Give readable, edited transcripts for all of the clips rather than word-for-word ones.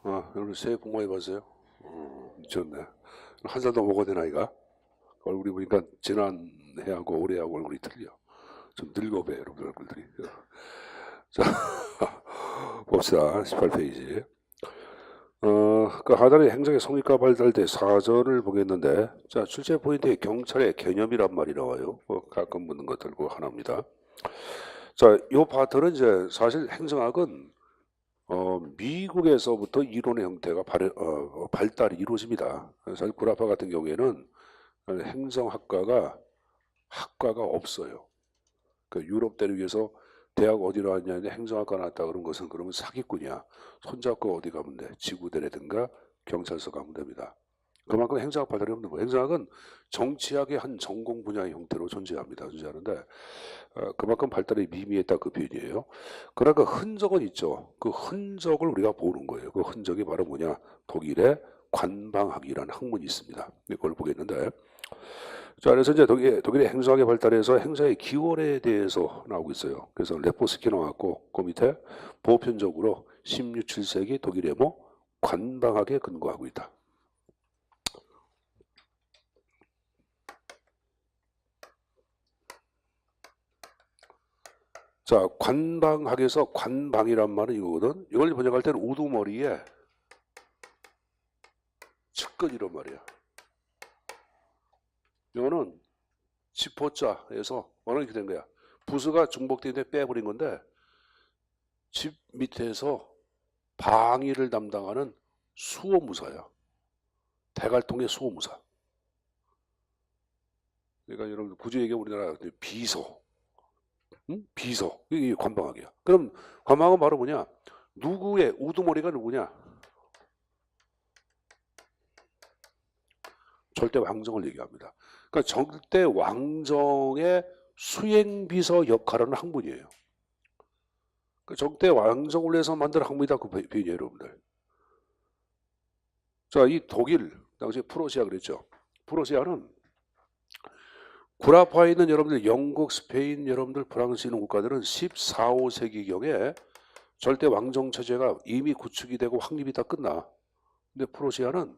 오늘 새해 복 많이 받으세요. 좋네. 한 살 더 먹어야 되나, 이가? 얼굴이 보니까 지난해하고 올해하고 얼굴이 틀려. 좀 늙어배, 여러분 얼굴들이. 자, 봅시다. 18페이지. 그 하단에 행정의 성립과 발달대 사전을 보겠는데, 자, 출제 포인트에 경찰의 개념이란 말이 나와요. 가끔 묻는 것들 그 하나입니다. 자, 요 파트는 이제 사실 행정학은 미국에서부터 이론의 형태가 발달이 이루어집니다. 사실 구라파 같은 경우에는 행정학과가 학과가 없어요. 그 유럽 대륙에서 대학 어디 나왔냐, 행정학과 나왔다 그런 것은 그러면 사기꾼이야. 손잡고 어디 가면 돼? 지구대라든가 경찰서 가면 됩니다. 그만큼 행정학 발달이 없는 거예요. 행정학은 정치학의 한 전공 분야의 형태로 존재하는데 그만큼 발달이 미미했다 그 표현이에요. 그러나 그 흔적은 있죠. 그 흔적을 우리가 보는 거예요. 그 흔적이 바로 뭐냐? 독일의 관방학이라는 학문이 있습니다. 그걸 보겠는데, 자, 그래서 이제 독일의 행정학의 발달에서 행정의 기원에 대해서 나오고 있어요. 그래서 레포스키 나왔고, 그 밑에 보편적으로 16, 7세기 독일의 관방학에 근거하고 있다. 자, 관방학에서 관방이란 말은 이거거든. 이걸 번역할 때는 우두머리에 측근 이런 말이야. 이거는 지포자에서 뭐는 이렇게 된 거야. 부수가 중복되는데 빼버린 건데 집 밑에서 방위를 담당하는 수호무사야. 대갈통의 수호무사. 그러니까 여러분 굳이 얘기하면 우리나라 비서, 응? 비서 이게 관방학이야. 그럼 관방학은 바로 뭐냐? 누구의 우두머리가 누구냐? 절대 왕정을 얘기합니다. 그러니까 절대 왕정의 수행비서 역할을 하는 학문이에요. 그 절대 왕정을 위해서 만든 학문이다 그 표현이에요, 여러분들. 자, 이 독일 당시 프로시아 그랬죠. 프로시아는 구라파에 있는 여러분들 영국, 스페인, 여러분들 프랑스 이런 국가들은 14, 15세기경에 절대 왕정 체제가 이미 구축이 되고 확립이 다 끝나. 근데 프로시아는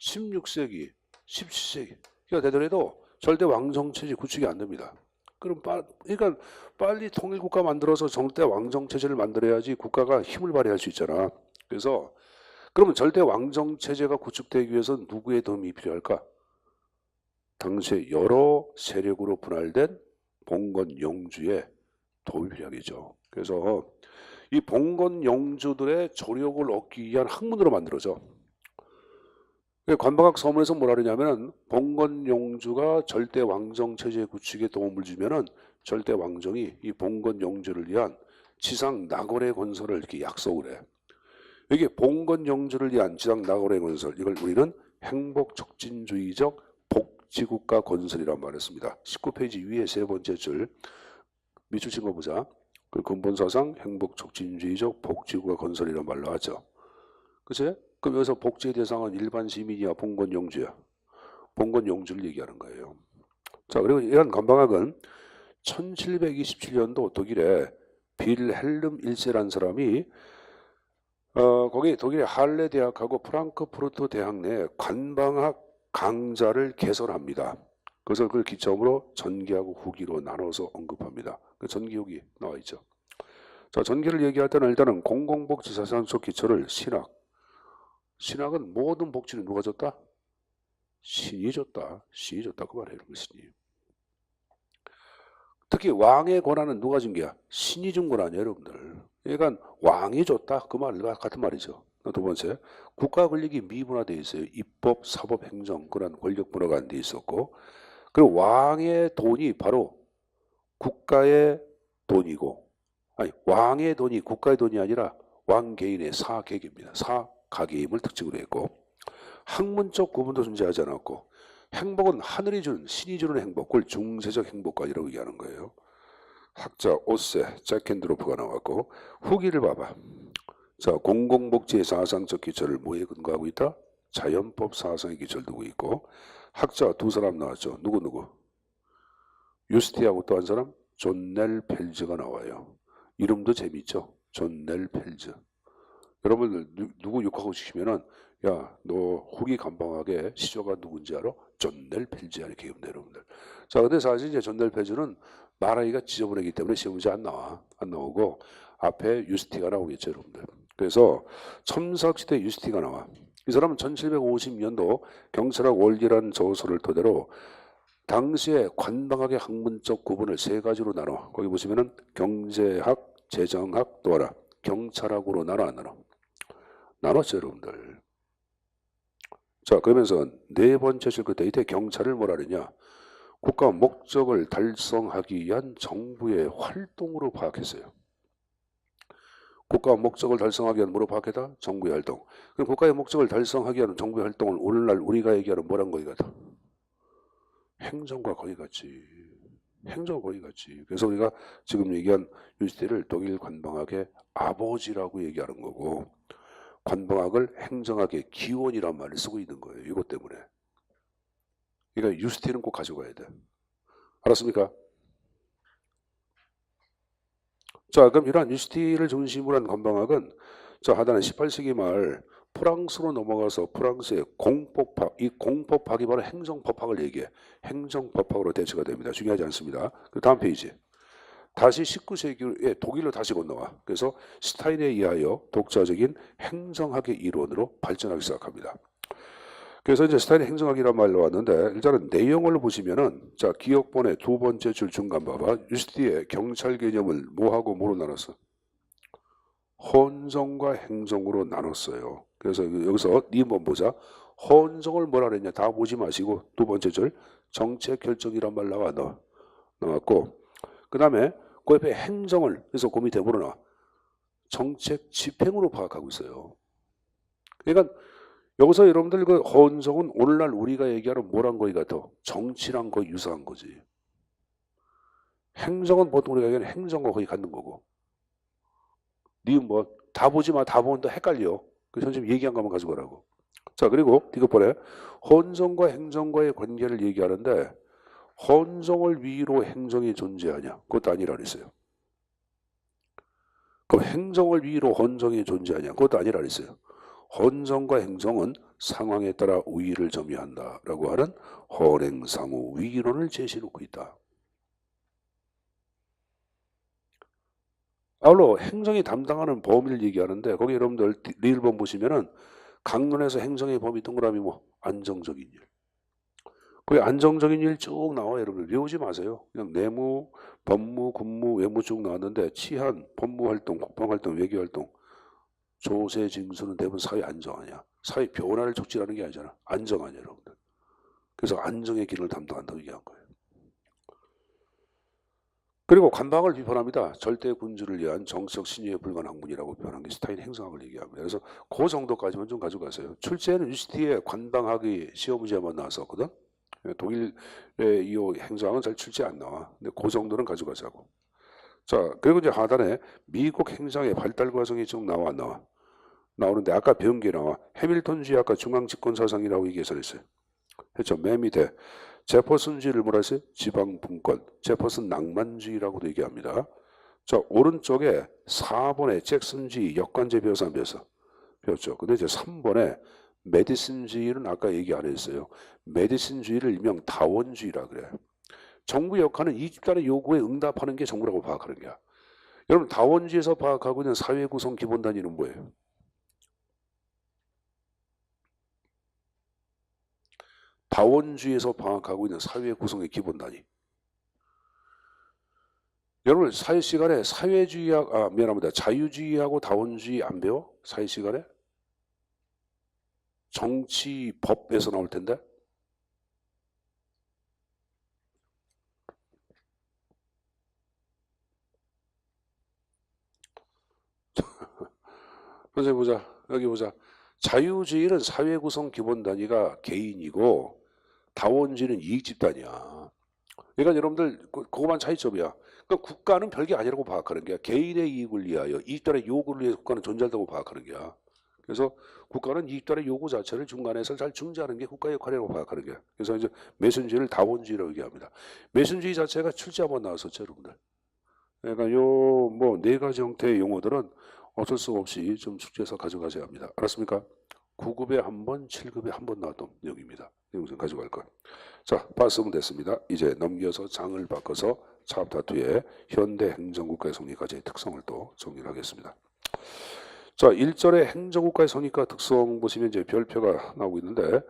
16세기, 17세기가 되더라도 절대 왕정 체제 구축이 안 됩니다. 그럼 그러니까 빨리 통일 국가 만들어서 절대 왕정 체제를 만들어야지 국가가 힘을 발휘할 수 있잖아. 그래서 그러면 절대 왕정 체제가 구축되기 위해서 누구의 도움이 필요할까? 당시에 여러 세력으로 분할된 봉건 영주의 도움이 필요하겠죠. 그래서 이 봉건 영주들의 조력을 얻기 위한 학문으로 만들어져. 관방학 서문에서 뭐라 그러냐면은 봉건 영주가 절대 왕정 체제 구축에 도움을 주면은 절대 왕정이 이 봉건 영주를 위한 지상 낙원의 건설을 이렇게 약속을 해. 이게 봉건 영주를 위한 지상 낙원의 건설, 이걸 우리는 행복 촉진주의적 복지국가 건설이라고 말했습니다. 19페이지 위에 세 번째 줄 밑줄 친 거 보자. 그 근본사상 행복촉진주의적 복지국가 건설이라는 말 나왔죠. 그치? 그럼 여기서 복지의 대상은 일반 시민이야, 봉건 영주야? 봉건 영주를 얘기하는 거예요. 자, 그리고 이런 관방학은 1727년도 독일의 빌헬름 1세라는 사람이 거기 독일의 할레 대학하고 프랑크푸르트 대학 내 관방학 강좌를 개설합니다. 그래서 그걸 기점으로 전기하고 후기로 나눠서 언급합니다. 그 전기 후기 나와 있죠. 자, 전기를 얘기할 때는 일단은 공공복지 사상적 기초를 신학은 모든 복지는 누가 줬다? 신이 줬다. 신이 줬다 그 말이에요. 신이. 특히 왕의 권한은 누가 준 게야? 신이 준 건 아니에요, 여러분들. 그러니까 왕이 줬다 그 말 같은 말이죠. 두 번째, 국가 권력이 미분화되어 있어요. 입법, 사법, 행정 그런 권력 분화가 안 돼 있었고, 그리고 왕의 돈이 바로 국가의 돈이고, 아니 왕의 돈이 국가의 돈이 아니라 왕 개인의 사개개입니다. 사가개임을 특징으로 했고, 학문적 구분도 존재하지 않았고, 행복은 하늘이 주는 신이 주는 행복, 그걸 중세적 행복관이라고 얘기하는 거예요. 학자 오세, 잭켄드로프가 나왔고, 후기를 봐봐. 자, 공공복지의 사상적 기초를 뭐에 근거하고 있다? 자연법 사상의 기초를 두고 있고, 학자 두 사람 나왔죠. 누구? 유스티하고 또 한 사람? 존 넬 펠즈가 나와요. 이름도 재밌죠? 존 넬 펠즈. 여러분들 누구 욕하고 싶으면은 야, 너 후기 감방하게 시조가 누군지 알아? 존 넬펠지야 이렇게 얘기합니다, 여러분들. 자, 근데 사실 이제 존 넬펠즈는 말하기가 지저분하기 때문에 시험 문제 안 나와. 안 나오고 앞에 유스티가 나오겠죠, 여러분들. 그래서 첨삭시대 유스티가 나와. 이 사람은 1750년도 경찰학 원리라는 저서를 토대로 당시에 관방학의 학문적 구분을 세 가지로 나눠. 거기 보시면은 경제학, 재정학, 또 하나 경찰학으로 나눠 안 나눠? 나눴죠, 여러분들. 자, 그러면서 네 번째 실 끝에 이때 경찰을 뭐라 그러냐? 국가 목적을 달성하기 위한 정부의 활동으로 파악했어요. 국가 목적을 달성하기 위한 뭐로 파악했다? 정부의 활동. 그럼 국가의 목적을 달성하기 위한 정부의 활동을 오늘날 우리가 얘기하는 뭐란 거기 같아? 행정과 거의 같지. 행정 거의 같지. 그래서 우리가 지금 얘기한 유시태를 독일 관방학의 아버지라고 얘기하는 거고 관방학을 행정학의 기원이란 말을 쓰고 있는 거예요. 이것 때문에. 그러니까 유스티는 꼭 가져가야 돼. 알았습니까? 자, 그럼 이러한 유스티를 중심으로 한 관방학은 자, 하단에 18세기 말 프랑스로 넘어가서 프랑스의 공법학, 이 공법학이 바로 행정법학을 얘기해. 행정법학으로 대체가 됩니다. 중요하지 않습니다. 그 다음 페이지. 다시 19세기에 독일로 다시 건너와. 그래서 스타인에 의하여 독자적인 행정학의 이론으로 발전하기 시작합니다. 그래서 이제 스타인의 행정학이란 말로 왔는데 일단은 내용을 보시면은 자 기억본의 두 번째 줄 중간 봐봐. 유스티의 경찰 개념을 뭐하고 뭐로 나눴어? 헌정과 행정으로 나눴어요. 그래서 여기서 니 한번 보자. 헌정을 뭐라 그랬냐 다 보지 마시고 두 번째 줄 정책 결정이란 말 나왔고 그 다음에 그 옆에 행정을 그래서 그 밑에 뭐로 나와? 정책 집행으로 파악하고 있어요. 그러니까 여기서 여러분들 그 헌정은 오늘날 우리가 얘기하는 뭐란 거이 같아? 정치랑 거의 유사한 거지. 행정은 보통 우리가 얘기하는 행정과 거의 같는 거고. 니 뭐 다 보지 마. 다 보면 또 헷갈려. 그 선생님 얘기한 것만 가지고 가라고. 자 그리고 이거 보래. 헌정과 행정과의 관계를 얘기하는데 헌정을 위로 행정이 존재하냐? 그것도 아니라 그랬어요. 그럼 행정을 위로 헌정이 존재하냐? 그것도 아니라 그랬어요. 헌정과 행정은 상황에 따라 우위를 점유한다라고 하는 헌행상호 위이론을 제시해놓고 있다. 아울러 행정이 담당하는 범위를 얘기하는데 거기 여러분들 리을본 보시면은 강론에서 행정의 범위 동그라미 뭐 안정적인 일. 거기 안정적인 일 쭉 나와요. 여러분들 외우지 마세요. 그냥 내무, 법무, 군무, 외무 쭉 나왔는데 치안, 법무활동, 국방활동, 외교활동 조세 징수는 대부분 사회 안정하냐. 사회 변화를 촉진하는 게 아니잖아. 안정하냐 여러분들. 그래서 안정의 기능을 담당한다고 얘기한 거예요. 그리고 관방을 비판합니다. 절대 군주를 위한 정치적 신유에 불과한 학문이라고 표현한 게 스타인 행성학을 얘기합니다. 그래서 그 정도까지만 좀 가져가세요. 출제는 유시티의 관방학이 시험 문제만 나왔었거든. 독일의 이 행성학은 잘 출제 안 나와. 근데 그 정도는 가져가자고. 자, 그리고 이제 하단에 미국 행정의 발달 과정이 좀 나와 안 나와? 나오는데 아까 배운 게 나와. 해밀턴주의 아까 중앙집권사상이라고 얘기했어요. 했죠. 맨 밑에 제퍼슨주의를 뭐라 했어요? 지방분권. 제퍼슨 낭만주의라고도 얘기합니다. 자, 오른쪽에 4번에 잭슨주의 역관제 배워서 안 배웠어? 배웠죠. 근데 이제 3번에 메디슨주의는 아까 얘기 안 했어요. 메디슨주의를 일명 다원주의라 그래. 정부 역할은 이 집단의 요구에 응답하는 게 정부라고 파악하는 거야. 여러분 다원주의에서 파악하고 있는 사회 구성 기본 단위는 뭐예요? 다원주의에서 파악하고 있는 사회 구성의 기본 단위. 여러분 사회 시간에 사회주의하고 미안합니다. 자유주의하고 다원주의 안 배워? 사회 시간에? 정치 법에서 나올 텐데. 선생님 보자. 여기 보자. 자유주의는 사회 구성 기본 단위가 개인이고 다원주의는 이익 집단이야. 그러니까 여러분들 그거만 차이점이야. 그러니까 국가는 별게 아니라고 파악하는 거야. 개인의 이익을 위하여 이익들의 요구를 위해 국가는 존재한다고 파악하는 거야. 그래서 국가는 이익들의 요구 자체를 중간에서 잘 중재하는 게 국가의 역할이라고 파악하는 거야. 그래서 이제 매순주의를 다원주의라고 얘기합니다. 매순주의 자체가 출제 한번 나왔었죠, 여러분들. 그러니까 요 뭐 네 가지 형태의 용어들은 어쩔 수 없이 좀 숙제에서 가져가셔야 합니다. 알았습니까? 9급에 한 번, 7급에 한 번 나왔던 내용입니다. 내용 좀 가져갈 거. 자, 봤으면 됐습니다. 이제 넘겨서 장을 바꿔서 챕터 2의 현대 행정국가의 성립까지의 특성을 또 정리를 하겠습니다. 자, 1절의 행정국가의 성립과 특성 보시면 이제 별표가 나오고 있는데,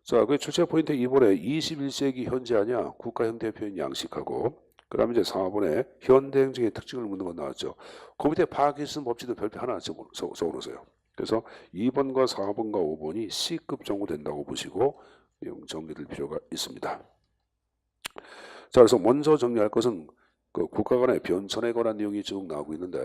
자, 그 출제 포인트 2번에 21세기 현재 아니야 국가 형태 표현 양식하고, 그 다음에 이제 4번에 현대 행정의 특징을 묻는 건 나왔죠. 그 밑에 파악했은 법칙도 별표 하나 적어놓으세요. 그래서 2번과 4번과 5번이 C급 정도 된다고 보시고 내용 정리될 필요가 있습니다. 자, 그래서 먼저 정리할 것은 그 국가 간의 변천에 관한 내용이 쭉 나오고 있는데,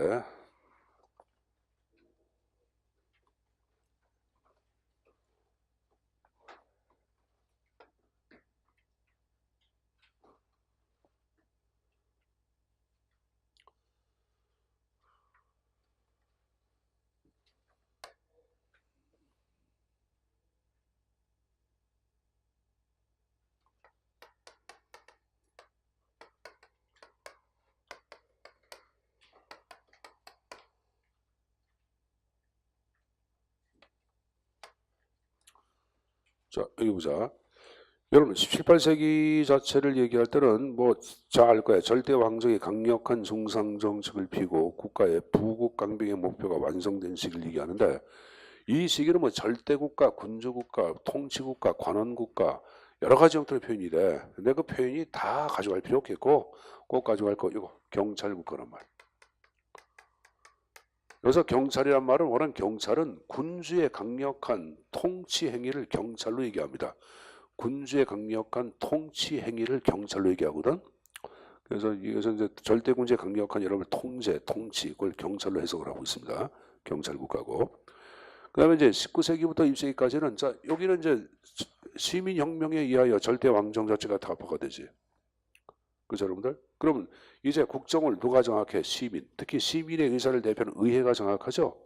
자, 여기 보자. 여러분 17, 18세기 자체를 얘기할 때는 뭐 잘 알 거예요. 절대 왕정의 강력한 중상 정책을 피고 국가의 부국 강병의 목표가 완성된 시기를 얘기하는데, 이 시기는 뭐 절대국가, 군주국가, 통치국가, 관원국가 여러 가지 형태의 표현이 돼. 근데 그 표현이 다 가져갈 필요 없겠고 꼭 가져갈 거 이거 경찰국가란 말. 여기서 경찰이란 말은 원한 경찰은 군주의 강력한 통치 행위를 경찰로 얘기합니다. 군주의 강력한 통치 행위를 경찰로 얘기하거든. 그래서 이것은 이제 절대군주의 강력한 여러분 통제, 통치 그걸 경찰로 해석을 하고 있습니다. 경찰 국가고. 그다음에 이제 19세기부터 20세기까지는 자 여기는 이제 시민혁명에 의하여 절대 왕정 자체가 타파가 되지. 그죠 여러분들? 그러면 이제 국정을 누가 정확해? 시민. 특히 시민의 의사를 대표하는 의회가 정확하죠.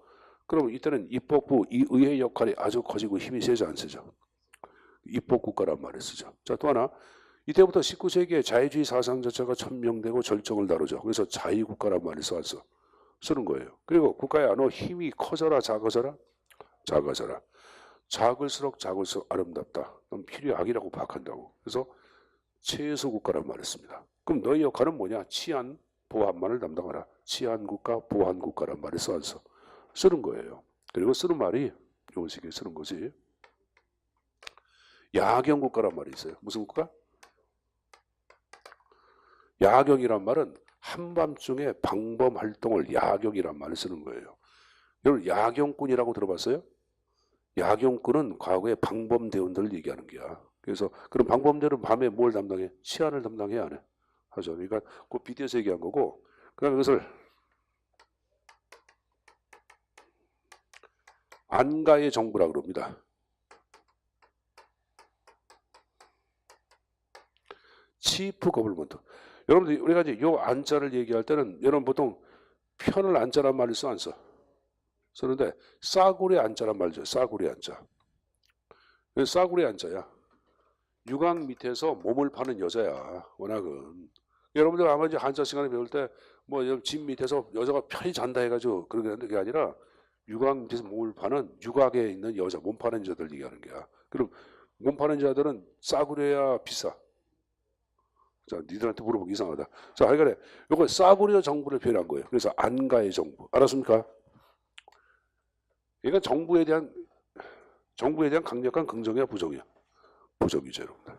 그러면 이때는 입법부, 이 의회 역할이 아주 커지고 힘이 세지 않으죠. 입법국가란 말을 쓰죠. 자, 또 하나 이때부터 19세기에 자유주의 사상 자체가 천명되고 절정을 다루죠. 그래서 자유국가란 말을 써서 쓰는 거예요. 그리고 국가의 너 힘이 커져라 작아져라? 작아져라. 작을수록 아름답다. 그럼 필요악이라고 파악한다고. 그래서 최소국가란 말을 씁니다. 그럼 너희 역할은 뭐냐? 치안, 보안만을 담당하라. 치안국가, 보안국가란 말을 써서 쓰는 거예요. 그리고 쓰는 말이 이런 식으로 쓰는 거지. 야경국가란 말이 있어요. 무슨 국가? 야경이란 말은 한밤중에 방범 활동을 야경이란 말을 쓰는 거예요. 여러분 야경꾼이라고 들어봤어요? 야경꾼은 과거에 방범대원들을 얘기하는 거야. 그래서 그런 방범대원은 밤에 뭘 담당해? 치안을 담당해야 안 해? 하죠. 그러니까 그 BTS 얘기한 거고, 그 다음에 그것을 안가의 정부라 그럽니다. 치프 거블먼트. 여러분들 우리가 이제 요 안자를 얘기할 때는 여러분 보통 편을 안자란 말을 써 안 써? 쓰는데 싸구려 안자란 말이죠. 싸구려 안자. 싸구려 안자야. 유광 밑에서 몸을 파는 여자야. 워낙은. 여러분들 아마 이제 한자 시간에 배울 때 뭐 집 밑에서 여자가 편히 잔다 해가지고 그런 게 아니라 유광 밑에서 몸을 파는 유곽에 있는 여자, 몸 파는 여자들 얘기하는 거야. 그럼 몸 파는 여자들은 싸구려야 비싸. 자, 니들한테 물어보기 이상하다. 자, 하여간에 요거 싸구려 정부를 표현한 거예요. 그래서 안가의 정부. 알았습니까? 이건 정부에 대한 강력한 긍정이야, 부정이야? 부정이죠, 여러분들.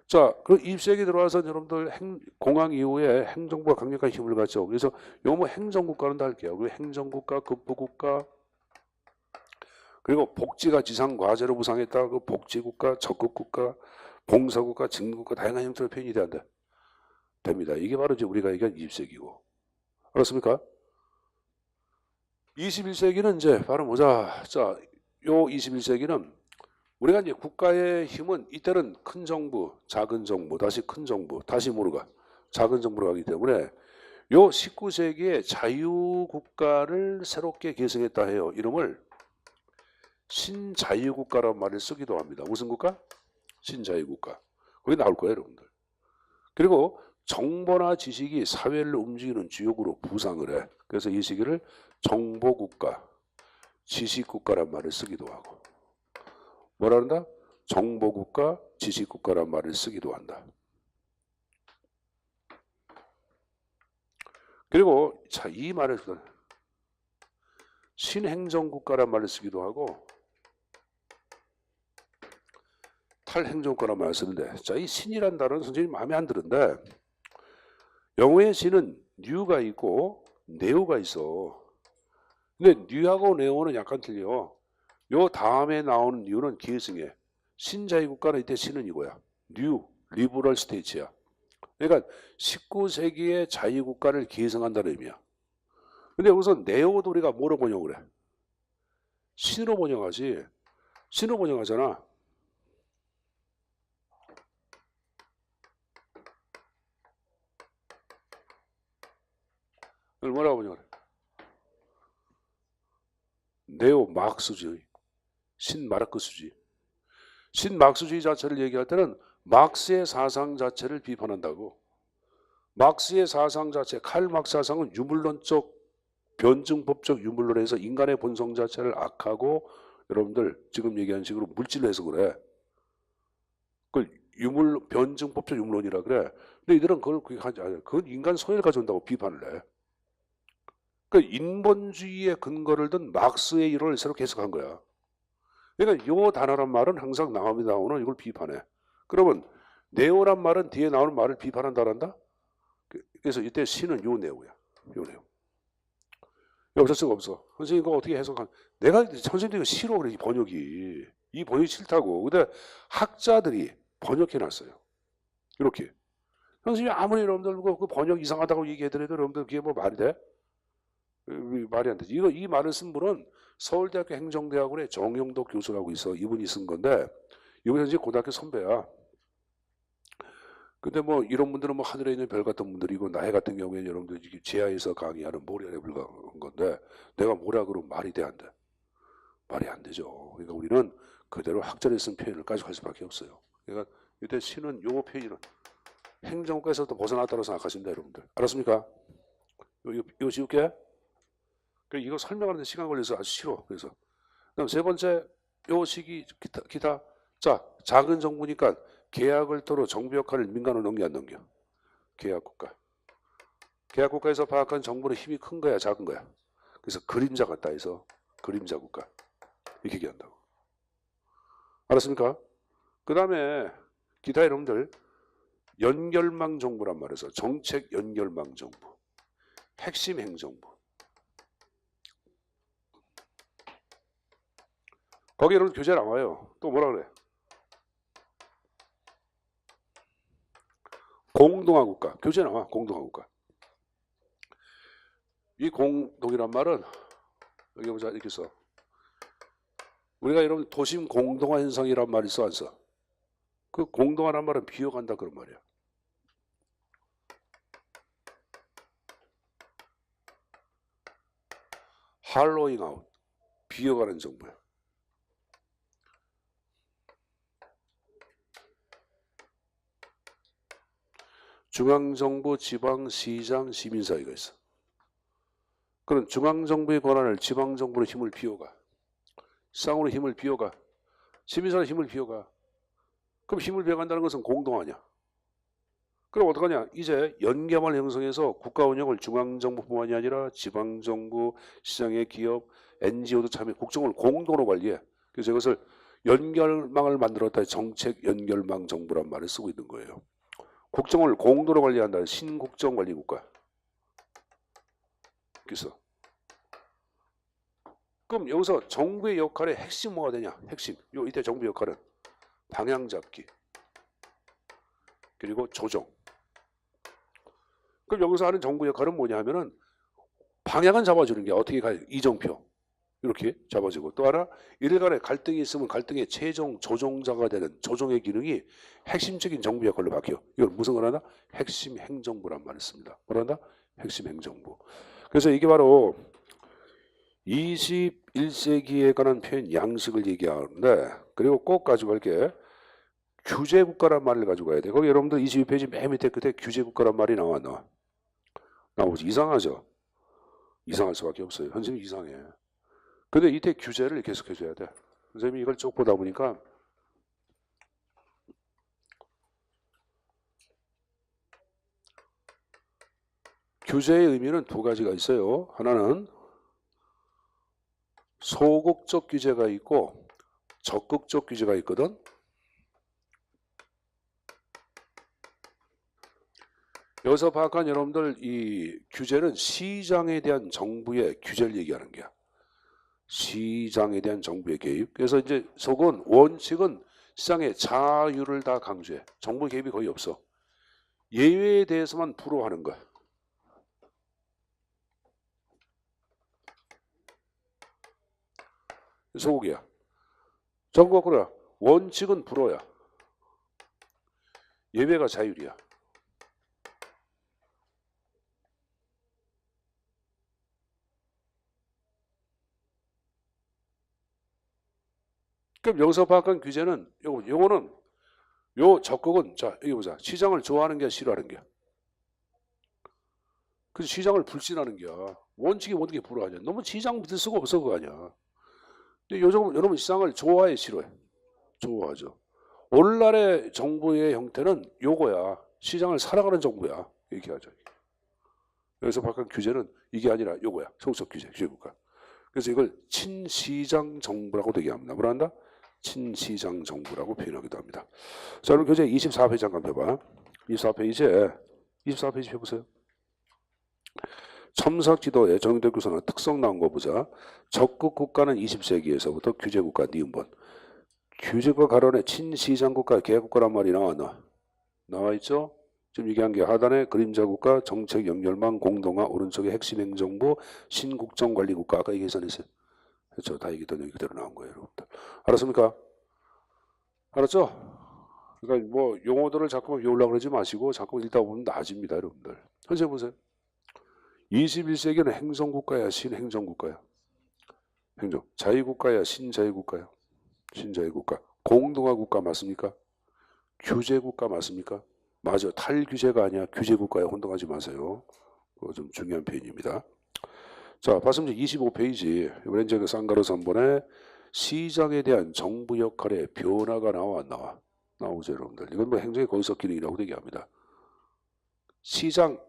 자, 그 20세기 들어와서 여러분들 공황 이후에 행정부가 강력한 힘을 갖죠. 그래서 요거 뭐 행정국가는 다 할게요. 그리고 행정국가, 급부국가, 그리고 복지가 지상 과제로 부상했다. 그 복지국가, 적극국가, 봉사국가, 직무국가 다양한 형태로 표현이 돼야 됩니다. 이게 바로 이제 우리가 얘기한 20세기고. 알았습니까? 21세기는 이제 바로 보자. 자, 요 21세기는 우리가 이제 국가의 힘은 이때는 큰 정부, 작은 정부, 다시 큰 정부, 다시 뭐로가 작은 정부로 가기 때문에 요 19세기에 자유국가를 새롭게 개성했다 해요. 이름을 신자유국가라는 말을 쓰기도 합니다. 무슨 국가? 신자유국가. 거기 나올 거예요, 여러분들. 그리고 정보나 지식이 사회를 움직이는 주역으로 부상을 해. 그래서 이 시기를 정보국가, 지식국가란 말을 쓰기도 하고. 뭐라 한다? 정보국가, 지식국가란 말을 쓰기도 한다. 그리고 자, 이 말을 신행정국가란 말을 쓰기도 하고 탈행정국가란 말을 쓰는데, 자, 이 신이란 단어는 선생님 마음에 안 드는데 영어의 신은 뉴가 있고 네오가 있어. 근데 뉴하고 네오는 약간 틀려. 요 다음에 나오는 뉴는 기회승에 신자유 국가는 이때 신은 이거야. 뉴 리버럴 스테이츠야. 그러니까 19세기의 자유국가를 계승한다는 의미야. 근데 여기서 네오도 우리가 뭐로 번역을 해? 신으로 번역하지. 신으로 번역하잖아. 이걸 뭐라고 번역을 해? 네오 막스주의. 신마르크스주의. 신막스주의 자체를 얘기할 때는 막스의 사상 자체를 비판한다고. 막스의 사상 자체, 칼 막스 사상은 유물론적 변증법적 유물론에서 인간의 본성 자체를 악하고, 여러분들 지금 얘기한 식으로 물질로 해서 그래. 그걸 변증법적 유물론이라 그래. 근데 이들은 그건 인간 소외를 가져온다고 비판을 해. 그러니까 인본주의의 근거를 둔 막스의 이론을 새로 해석한 거야. 그러니까 요 단어란 말은 항상 나오면 나오는 이걸 비판해. 그러면 네오란 말은 뒤에 나오는 말을 비판한다란다. 그래서 이때 신은 요 네오야. 요 네오. 없을 수가 없어. 선생님 이거 어떻게 해석한? 내가 선생님도 이거 싫어 그래. 이 번역이 싫다고. 근데 학자들이 번역해놨어요. 이렇게. 선생님이 아무리 여러분들 그 번역 이상하다고 얘기해더라도 여러분들 그게 뭐 말이 돼? 말이 안 되지. 이 말을 쓴 분은 서울대학교 행정대학원의 정영덕 교수라고 있어. 이분이 쓴 건데 이분은 이제 고등학교 선배야. 근데 뭐 이런 분들은 뭐 하늘에 있는 별 같은 분들이고, 나해 같은 경우에는 여러분들 지하에서 강의하는 모래에 불과한 건데 내가 뭐라 그러면 말이 돼 안 돼? 말이 안 되죠. 그러니까 우리는 그대로 학자를 쓴 표현을 가져갈 수밖에 없어요. 그러니까 이때 시는 요 표현은 행정과에서부터 벗어났다고 생각하십니다, 여러분들. 알았습니까? 이거 지울게. 이거 설명하는데 시간 걸려서 아주 싫어. 그래서 그다음 세 번째, 요 시기 기타. 자, 작은 정부니까 계약을 토로 정부 역할을 민간으로 넘겨 안 넘겨? 계약국가. 계약국가에서 파악한 정부는 힘이 큰 거야, 작은 거야? 그래서 그림자 같다 해서 그림자 국가 이렇게 얘기한다고. 알았습니까? 그 다음에 기타 여러분들 연결망 정부란 말에서 정책 연결망 정부, 핵심 행정부. 거기 여러분 교재 나와요. 또 뭐라 그래? 공동화 국가. 교재 나와. 공동화 국가. 이 공동이란 말은 여기 보자. 이렇게 써. 우리가 여러분 도심 공동화 현상이란 말이 써 안 써? 그 공동화란 말은 비어간다 그런 말이야. 할로잉 아웃. 비어가는 정부야. 중앙정부, 지방시장, 시민사회가 있어. 그럼 중앙정부의 권한을 지방정부로 힘을 비워가. 쌍으로 힘을 비워가. 시민사회 힘을 비워가. 그럼 힘을 비워간다는 것은 공동화냐? 그럼 어떡하냐? 이제 연계망을 형성해서 국가 운영을 중앙정부뿐만이 아니라 지방정부, 시장의 기업, NGO도 참여, 국정을 공동으로 관리해. 그래서 이것을 연결망을 만들었다. 정책 연결망 정부란 말을 쓰고 있는 거예요. 국정을 공동으로 관리한다. 신국정관리국가. 그래서 그럼 여기서 정부의 역할의 핵심 뭐가 되냐? 핵심. 이때 정부 역할은 방향 잡기 그리고 조정. 그럼 여기서 하는 정부 역할은 뭐냐 하면은 방향은 잡아주는 게 어떻게 가? 이정표 이렇게 잡아주고, 또 하나 이래간에 갈등이 있으면 갈등의 최종 조정자가 되는 조정의 기능이 핵심적인 정부 역할로 바뀌어. 이걸 무슨 걸 하나? 핵심 행정부란 말을 씁니다. 뭐라 한다? 핵심 행정부. 그래서 이게 바로 21세기에 관한 표현 양식을 얘기하는데, 그리고 꼭 가지고 갈게 규제국가란 말을 가지고 가야 돼. 거기 여러분들 22페이지 맨 밑에 끝에 규제국가란 말이 나와. 나오지. 이상하죠? 이상할 수밖에 없어요. 선생님이 이상해. 근데 이때 규제를 계속해 줘야 돼. 선생님이 이걸 쭉 보다 보니까 규제의 의미는 두 가지가 있어요. 하나는 소극적 규제가 있고 적극적 규제가 있거든. 여기서 파악한 여러분들 이 규제는 시장에 대한 정부의 규제를 얘기하는 거야. 시장에 대한 정부의 개입. 그래서 이제 속은 원칙은 시장의 자유를 다 강조해. 정부 개입이 거의 없어. 예외에 대해서만 불허하는 거야. 소극이야. 정거꾸라 원칙은 불허야. 예외가 자율이야. 그럼 여기서 파악한 규제는 요거는 요 적극은 자 여기 보자. 시장을 좋아하는 게 싫어하는 게. 그 시장을 불신하는 게 원칙이 모든 게 불허하냐. 너무 시장 믿을 수가 없어 그거 아니야. 근데 요즘 여러분 시장을 좋아해 싫어해? 좋아하죠. 오늘날의 정부의 형태는 요거야. 시장을 살아가는 정부야. 이렇게 하죠. 여기서 파악한 규제는 이게 아니라 요거야. 소극적 규제, 규제국가. 그래서 이걸 친시장 정부라고 얘기합니다. 뭐라 한다? 친시장 정부라고 표현하기도 합니다. 자, 그럼 교재 24페이지 잠깐 펴봐. 24페이지 펴보세요. 첨삭지도에 정의될 교사는 특성 나온 거 보자. 적극 국가는 20세기에서부터 규제국가 니은번. 규제국가 가론에 친시장국가 개국가란 말이 나왔나? 나와 있죠? 지금 얘기한 게 하단에 그림자국가, 정책 연결망, 공동화, 오른쪽에 핵심 행정부, 신국정관리국가. 아까 얘기했었어요. 그렇죠. 다 얘기했던 얘기 그대로 나온 거예요, 여러분들. 알았습니까? 알았죠? 그러니까 뭐 용어들을 자꾸만 외우려고 그러지 마시고 자꾸 읽다 보면 나아집니다, 여러분들. 현재 보세요. 21세기는 행정국가야, 신행정국가야? 행정. 자유국가야, 신자유국가야? 신자유국가. 공동화국가 맞습니까? 규제국가 맞습니까? 맞아. 탈규제가 아니야. 규제국가에 혼동하지 마세요. 그거 좀 중요한 표현입니다. 자, 봤습니다. 25페이지. 이번엔 이제 그 쌍가루 3번에 시장에 대한 정부 역할의 변화가 나와 안 나와? 나오죠, 여러분들. 이건 뭐 행정의 거기서 기능이라고 얘기합니다. 시장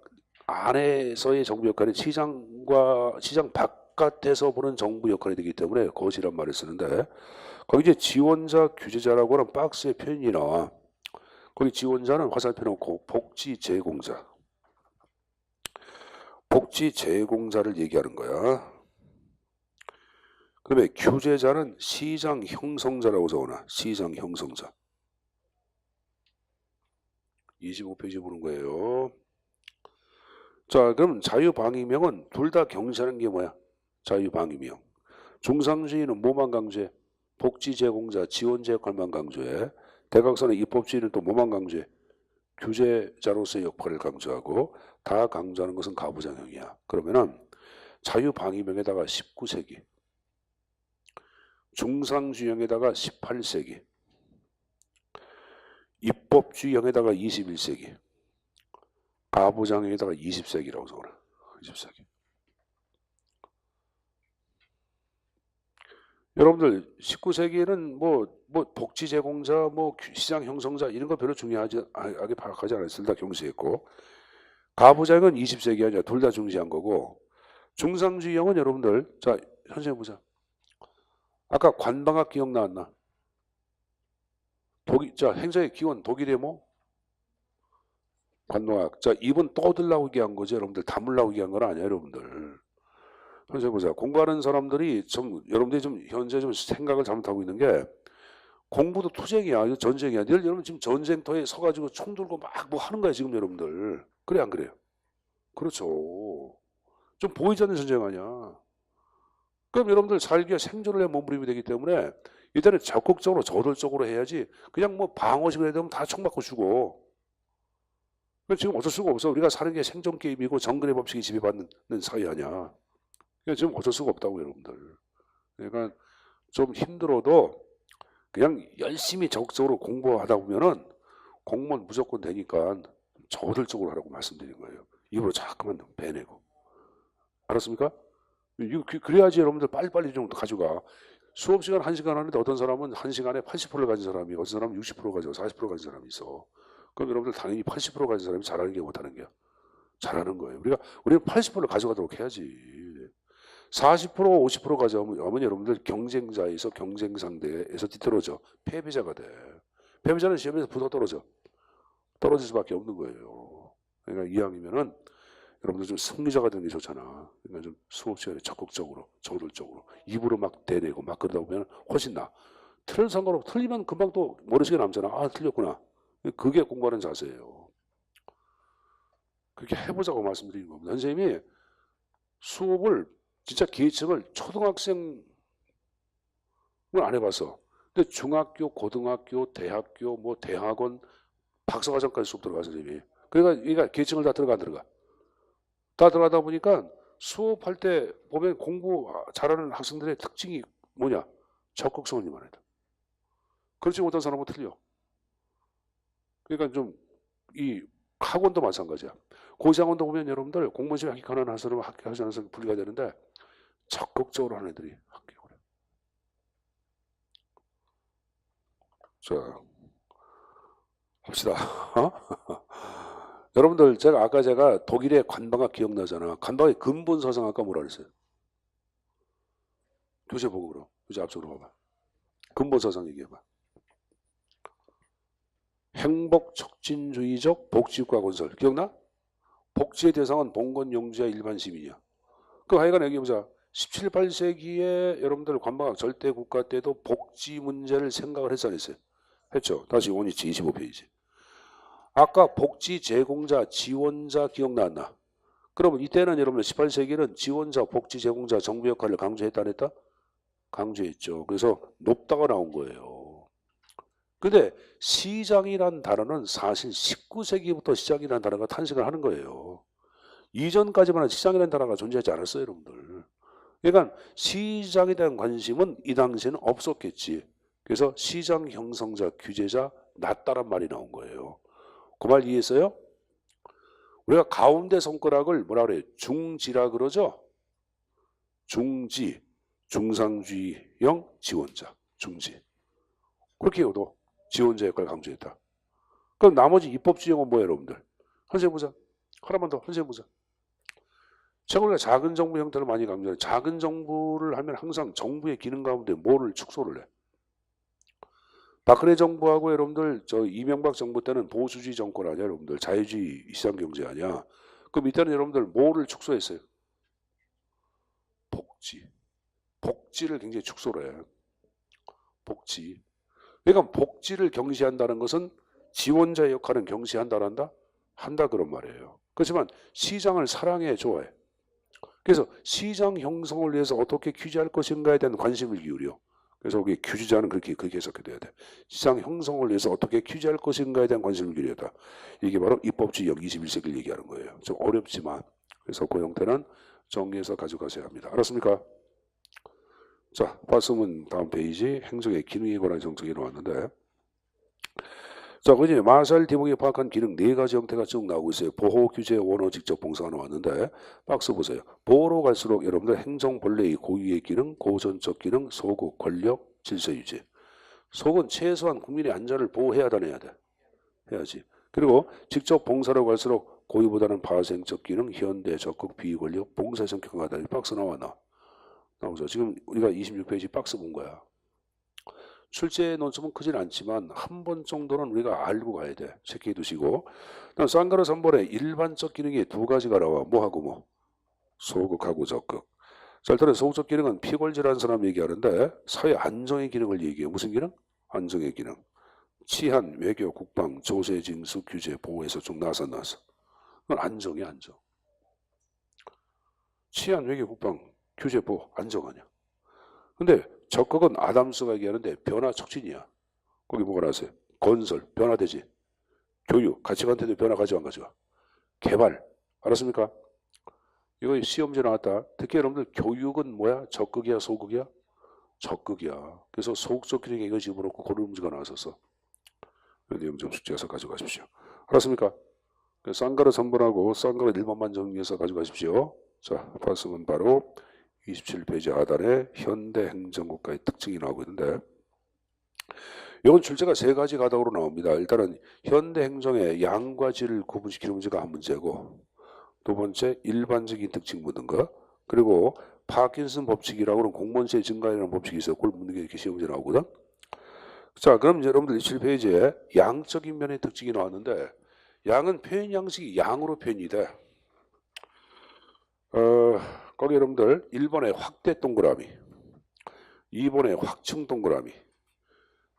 안에서의 정부 역할은 시장과 시장 바깥에서 보는 정부 역할이 되기 때문에 거시란 말을 쓰는데 거기 이제 지원자, 규제자라고 하는 박스의 표현이 나와. 거기 지원자는 화살표 놓고 복지 제공자. 복지 제공자를 얘기하는 거야. 그다음에 규제자는 시장 형성자라고 적어놔. 시장 형성자. 25페이지 보는 거예요. 자, 그럼 자유방위명은 둘 다 경시하는 게 뭐야? 자유방위명. 중상주의는 뭐만 강조해? 복지 제공자, 지원자 역할만 강조해. 대각선의 입법주의는 또 뭐만 강조해? 규제자로서의 역할을 강조하고 다 강조하는 것은 가부장형이야. 그러면은 자유방위명에다가 19세기, 중상주의형에다가 18세기, 입법주의형에다가 21세기, 가부장형에다가 20세기라고 적어라. 20세기. 여러분들 19세기에는 뭐 복지 제공자, 뭐 시장 형성자 이런 거 별로 중요하게 파악하지 않았을 다 경시했고 가부장은 20세기 아니야. 둘 다 중시한 거고 중상주의형은 여러분들 자 현재 보자. 아까 관방학 기억 나왔나? 자 행사의 기원 독일의 뭐? 관방학. 자 입은 떠들라고 얘기한 거죠. 여러분들 담으려고 얘기한 건 아니야 여러분들. 현재 보자. 공부하는 사람들이 좀 여러분들이 좀 현재 좀 생각을 잘못하고 있는 게 공부도 투쟁이야. 전쟁이야. 여러분 지금 전쟁터에 서가지고 총 들고 막 뭐 하는 거야 지금 여러분들. 그래 안 그래요? 그렇죠. 좀 보이지 않는 전쟁 아니야. 그럼 여러분들 살기에 생존을 해 몸부림이 되기 때문에 일단은 적극적으로 저돌적으로 해야지 그냥 뭐 방어식을 해야 되면 다 총 맞고 죽어. 지금 어쩔 수가 없어. 우리가 사는 게 생존 게임이고 정글의 법칙이 지배받는 사회 아니야. 지금 어쩔 수가 없다고 여러분들. 그러니까 좀 힘들어도 그냥 열심히 적극적으로 공부하다 보면은 공무원 무조건 되니까 저돌적으로 하라고 말씀드린 거예요. 입으로 자꾸만 배내고. 알았습니까? 그래야지 여러분들 빨리빨리 좀 가져가. 수업 시간 1시간 하는데 어떤 사람은 1시간에 80%를 가진 사람이, 어떤 사람은 60% 가지고 40% 가진 사람이 있어. 그럼 여러분들 당연히 80% 가진 사람이 잘하는 게 못하는 게야. 잘하는 거예요. 우리는 80%를 가져가도록 해야지. 40% 50% 가져가면 여러분들 경쟁자에서 경쟁 상대에서 뒤떨어져 패배자가 돼. 패배자는 시험에서 부터 떨어질 수밖에 없는 거예요. 그러니까 이왕이면은 여러분들 좀 승리자가 되는 게 좋잖아. 그러니까 좀 수업 시간에 적극적으로, 저돌적으로 입으로 막 대내고 막 그러다 보면 훨씬 나. 틀리면 금방 또 머릿속에 남잖아. 아, 틀렸구나. 그게 공부하는 자세예요. 그렇게 해보자고 말씀드리는 겁니다. 선생님이 수업을 진짜 계층을 초등학생은 안 해봤어. 근데 중학교, 고등학교, 대학교, 뭐 대학원, 박사과정까지 수업 들어가 선생님이. 그러니까 계층을 다 들어가. 다 들어가다 보니까 수업할 때 보면 공부 잘하는 학생들의 특징이 뭐냐? 적극성을 이만해. 그렇지 못한 사람은 틀려. 그러니까 좀 이 학원도 마찬가지야. 고시학원도 보면 여러분들 공무원 시험 합격하는 사람은 합격하지 않은 사람이 분리가 되는데 적극적으로 하는 애들이 합격을 해. 자, 합시다. 여러분들 아까 제가 독일의 관방학 기억나잖아. 관방의 근본 사상 아까 뭐라 그랬어요? 교재 보고 그럼. 교재 앞쪽으로 봐봐. 근본 사상 얘기해봐. 행복 촉진주의적 복지국가 건설. 기억나? 복지의 대상은 봉건 영주야 일반 시민이야. 그럼 하여간 얘기해보자. 17, 18세기에 여러분들 관방학 절대 국가 때도 복지 문제를 생각을 했어 안 했어요? 했죠. 다시 원위치 25페이지. 아까 복지 제공자, 지원자 기억나나? 그러면 이때는 여러분들 18세기는 지원자, 복지 제공자, 정부 역할을 강조했다 안 했다? 강조했죠. 그래서 높다가 나온 거예요. 근데 시장이란 단어는 사실 19세기부터 시장이라는 단어가 탄생을 하는 거예요. 이전까지만 시장이라는 단어가 존재하지 않았어요, 여러분들. 그러니까 시장에 대한 관심은 이 당시에는 없었겠지. 그래서 시장 형성자, 규제자 낮다란 말이 나온 거예요. 그 말 이해했어요? 우리가 가운데 손가락을 뭐라 그래요? 중지라 그러죠? 중지, 중상주의형 지원자, 중지. 그렇게 해도 지원자 역할을 강조했다. 그럼 나머지 입법주의형은 뭐예요, 여러분들? 선생님 보자. 하나만 더, 선생님 보자. 제가 우리가 작은 정부 형태를 많이 강조해요. 작은 정부를 하면 항상 정부의 기능 가운데 뭐를 축소를 해? 박근혜 정부하고 여러분들 저 이명박 정부 때는 보수주의 정권 아니야, 여러분들. 자유주의 시장경제 아니야. 그럼 이때는 여러분들 뭐를 축소했어요? 복지. 복지를 굉장히 축소를 해. 복지. 그러니까 복지를 경시한다는 것은 지원자의 역할은 경시한다란다? 한다 그런 말이에요. 그렇지만 시장을 사랑해 좋아해. 그래서 시장 형성을 위해서 어떻게 규제할 것인가에 대한 관심을 기울여. 그래서 우리 규제자는 그렇게 해석해야 돼. 시장 형성을 위해서 어떻게 규제할 것인가에 대한 관심을 기울였다. 이게 바로 입법주의형 21세기를 얘기하는 거예요. 좀 어렵지만 그래서 그 형태는 정리해서 가져가셔야 합니다. 알았습니까? 자, 봤으면 다음 페이지 행정의 기능에 관한 정책이 나왔는데 자, 그지 마샬 디몽이 파악한 기능 4가지 형태가 쭉 나오고 있어요. 보호, 규제, 원호, 직접 봉사가 나왔는데 박스 보세요. 보호로 갈수록 여러분들 행정 본래의 고유의 기능, 고전적 기능, 소국, 권력, 질서 유지. 속은 최소한 국민의 안전을 보호해야 다녀야 돼. 해야지. 그리고 직접 봉사로 갈수록 고유보다는 파생적 기능, 현대, 적극, 비권력, 봉사 성격하다. 박스 나왔나? 나오죠. 지금 우리가 26페이지 박스 본 거야. 출제 논점은 크진 않지만 한 번 정도는 우리가 알고 가야 돼. 체크해 두시고. 쌍가루 3번에 일반적 기능이 2가지가 나와. 뭐하고 뭐? 소극하고 적극. 자, 일단은 소극적 기능은 피골질하는 사람 얘기하는데 사회 안정의 기능을 얘기해. 무슨 기능? 안정의 기능. 치안, 외교, 국방, 조세, 징수, 규제, 보호에서 쭉 나서. 그건 안정이야, 안정. 치안, 외교, 국방, 규제, 보호, 안정 아니야. 근데 적극은 아담스가 얘기하는데 변화 촉진이야. 거기 뭐가 나왔어요? 건설, 변화되지. 교육, 가치관태도 변화 가져와 안 가져와. 개발, 알았습니까? 이거 시험지 나왔다. 특히 여러분들 교육은 뭐야? 적극이야, 소극이야? 적극이야. 그래서 소극적 기능에 이거 집어넣고 고른 문제가 나왔었어. 내용 좀 숙제해서 가져가십시오. 알았습니까? 쌍가루 3번하고 쌍가루 1번만 정리해서 가져가십시오. 자, 봤으면 바로 27페이지 하단에 현대 행정국가의 특징이 나오고 있는데, 이건 출제가 세 가지 가닥으로 나옵니다. 일단은 현대 행정의 양과 질을 구분시키는 문제가 한 문제고, 두 번째 일반적인 특징 묻는 거, 그리고 파킨슨 법칙이라고 하는 공무원수의 증가이라는 법칙이 있어요. 그걸 묻는 게 이렇게 시험 문제 나오거든. 자, 그럼 이제 여러분들 27페이지에 양적인 면의 특징이 나왔는데, 양은 표현 양식이 양으로 표현이 돼. 거기 여러분들 1번에 확대 동그라미, 2번에 확충 동그라미,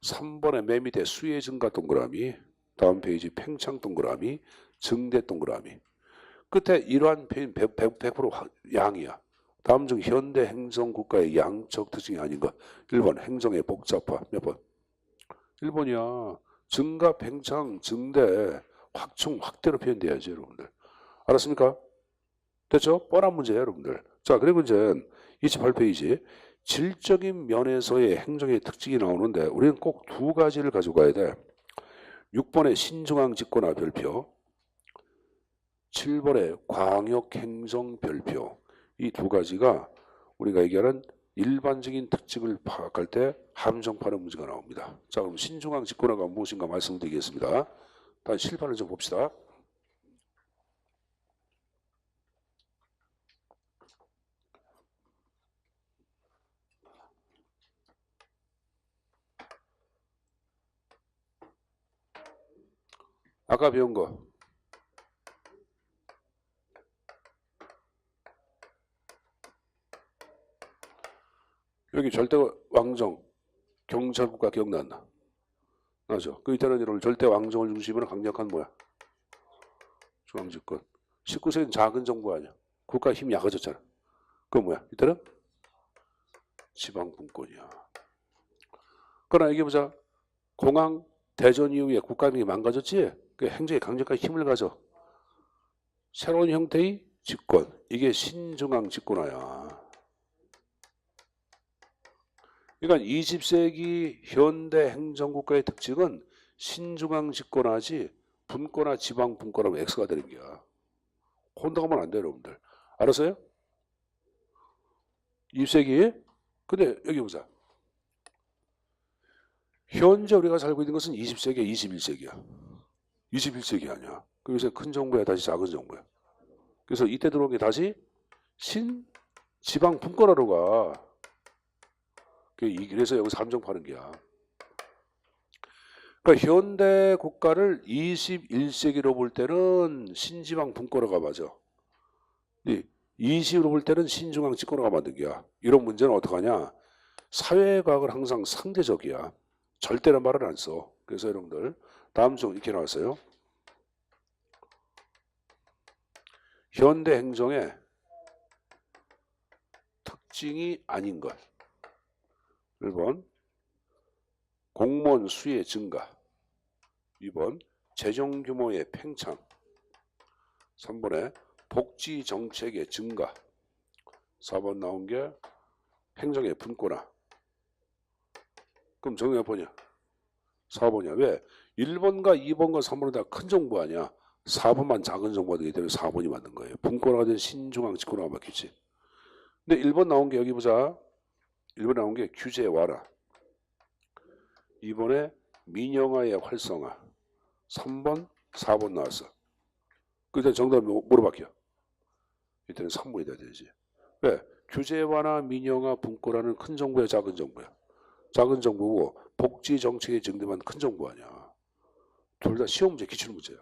3번에 맨 밑에 수의 증가 동그라미, 다음 페이지 팽창 동그라미, 증대 동그라미. 끝에 이러한 표현 100% 양이야. 다음 중 현대 행정 국가의 양적 특징이 아닌 것. 1번 행정의 복잡화. 몇 번? 1번이야. 증가, 팽창, 증대, 확충, 확대로 표현돼야지 여러분들. 알았습니까? 됐죠? 뻔한 문제예요 여러분들. 자, 그리고 이제 28페이지 질적인 면에서의 행정의 특징이 나오는데 우리는 꼭 두 가지를 가져가야 돼. 6번의 신중앙 집권화 별표, 7번의 광역행정 별표. 이 두 가지가 우리가 얘기하는 일반적인 특징을 파악할 때 함정파는 문제가 나옵니다. 자, 그럼 신중앙 집권화가 무엇인가 말씀드리겠습니다. 다시 실판을 좀 봅시다. 아까 배운 거. 여기 절대 왕정, 경찰국가 기억났나? 맞죠? 그 이때는 이런 절대 왕정을 중심으로 강력한 뭐야? 중앙집권. 19세기는 작은 정부 아니야? 국가 힘이 약해졌잖아. 그건 뭐야? 이때는 지방분권이야. 그러나 얘기해보자. 공항 대전 이후에 국가능이 망가졌지? 그 행정에 강력한 힘을 가져. 새로운 형태의 집권. 이게 신중앙 집권화야. 그러니까 20세기 현대 행정국가의 특징은 신중앙 집권화지 분권화 지방 분권화면 X가 되는 거야. 혼동하면 안 돼요 여러분들. 알았어요? 20세기. 근데 여기 보자. 현재 우리가 살고 있는 것은 20세기야 21세기야. 21세기 아니야. 그래서 큰 정부야 다시 작은 정부야. 그래서 이때 들어온 게 다시 지방 분권화로 가. 그래서 여기서 함정파는 거야. 그러니까 현대 국가를 21세기로 볼 때는 신지방 분권화가 맞아. 20으로 볼 때는 신중앙 집권화가 만든 거야. 이런 문제는 어떡하냐? 사회과학은 항상 상대적이야. 절대란 말은 안 써. 그래서 여러분들 다음 중 이렇게 나왔어요. 현대 행정의 특징이 아닌 것. 1번 공무원 수의 증가, 2번 재정 규모의 팽창, 3번에 복지 정책의 증가, 4번 나온 게 행정의 분권화. 그럼 정답이 몇 번이야? 4번이야. 왜? 1번과 2번과 3번은 다 큰 정부 아니야. 4번만 작은 정부가 되기 때문에 4번이 맞는 거예요. 분권화가 된 신중앙 집권화가 맞겠지. 근데 1번 나온 게 여기 보자. 1번 나온 게 규제 완화, 2번에 민영화의 활성화, 3번, 4번 나왔어. 그때 정답이 뭐로 바뀌어? 이때는 3번이 돼야 되지. 왜? 규제 완화, 민영화, 분권화는 큰 정부야, 작은 정부야? 작은 정부고 복지 정책의 증대만 큰 정부 아니야. 둘 다 시험 문제, 기출 문제야.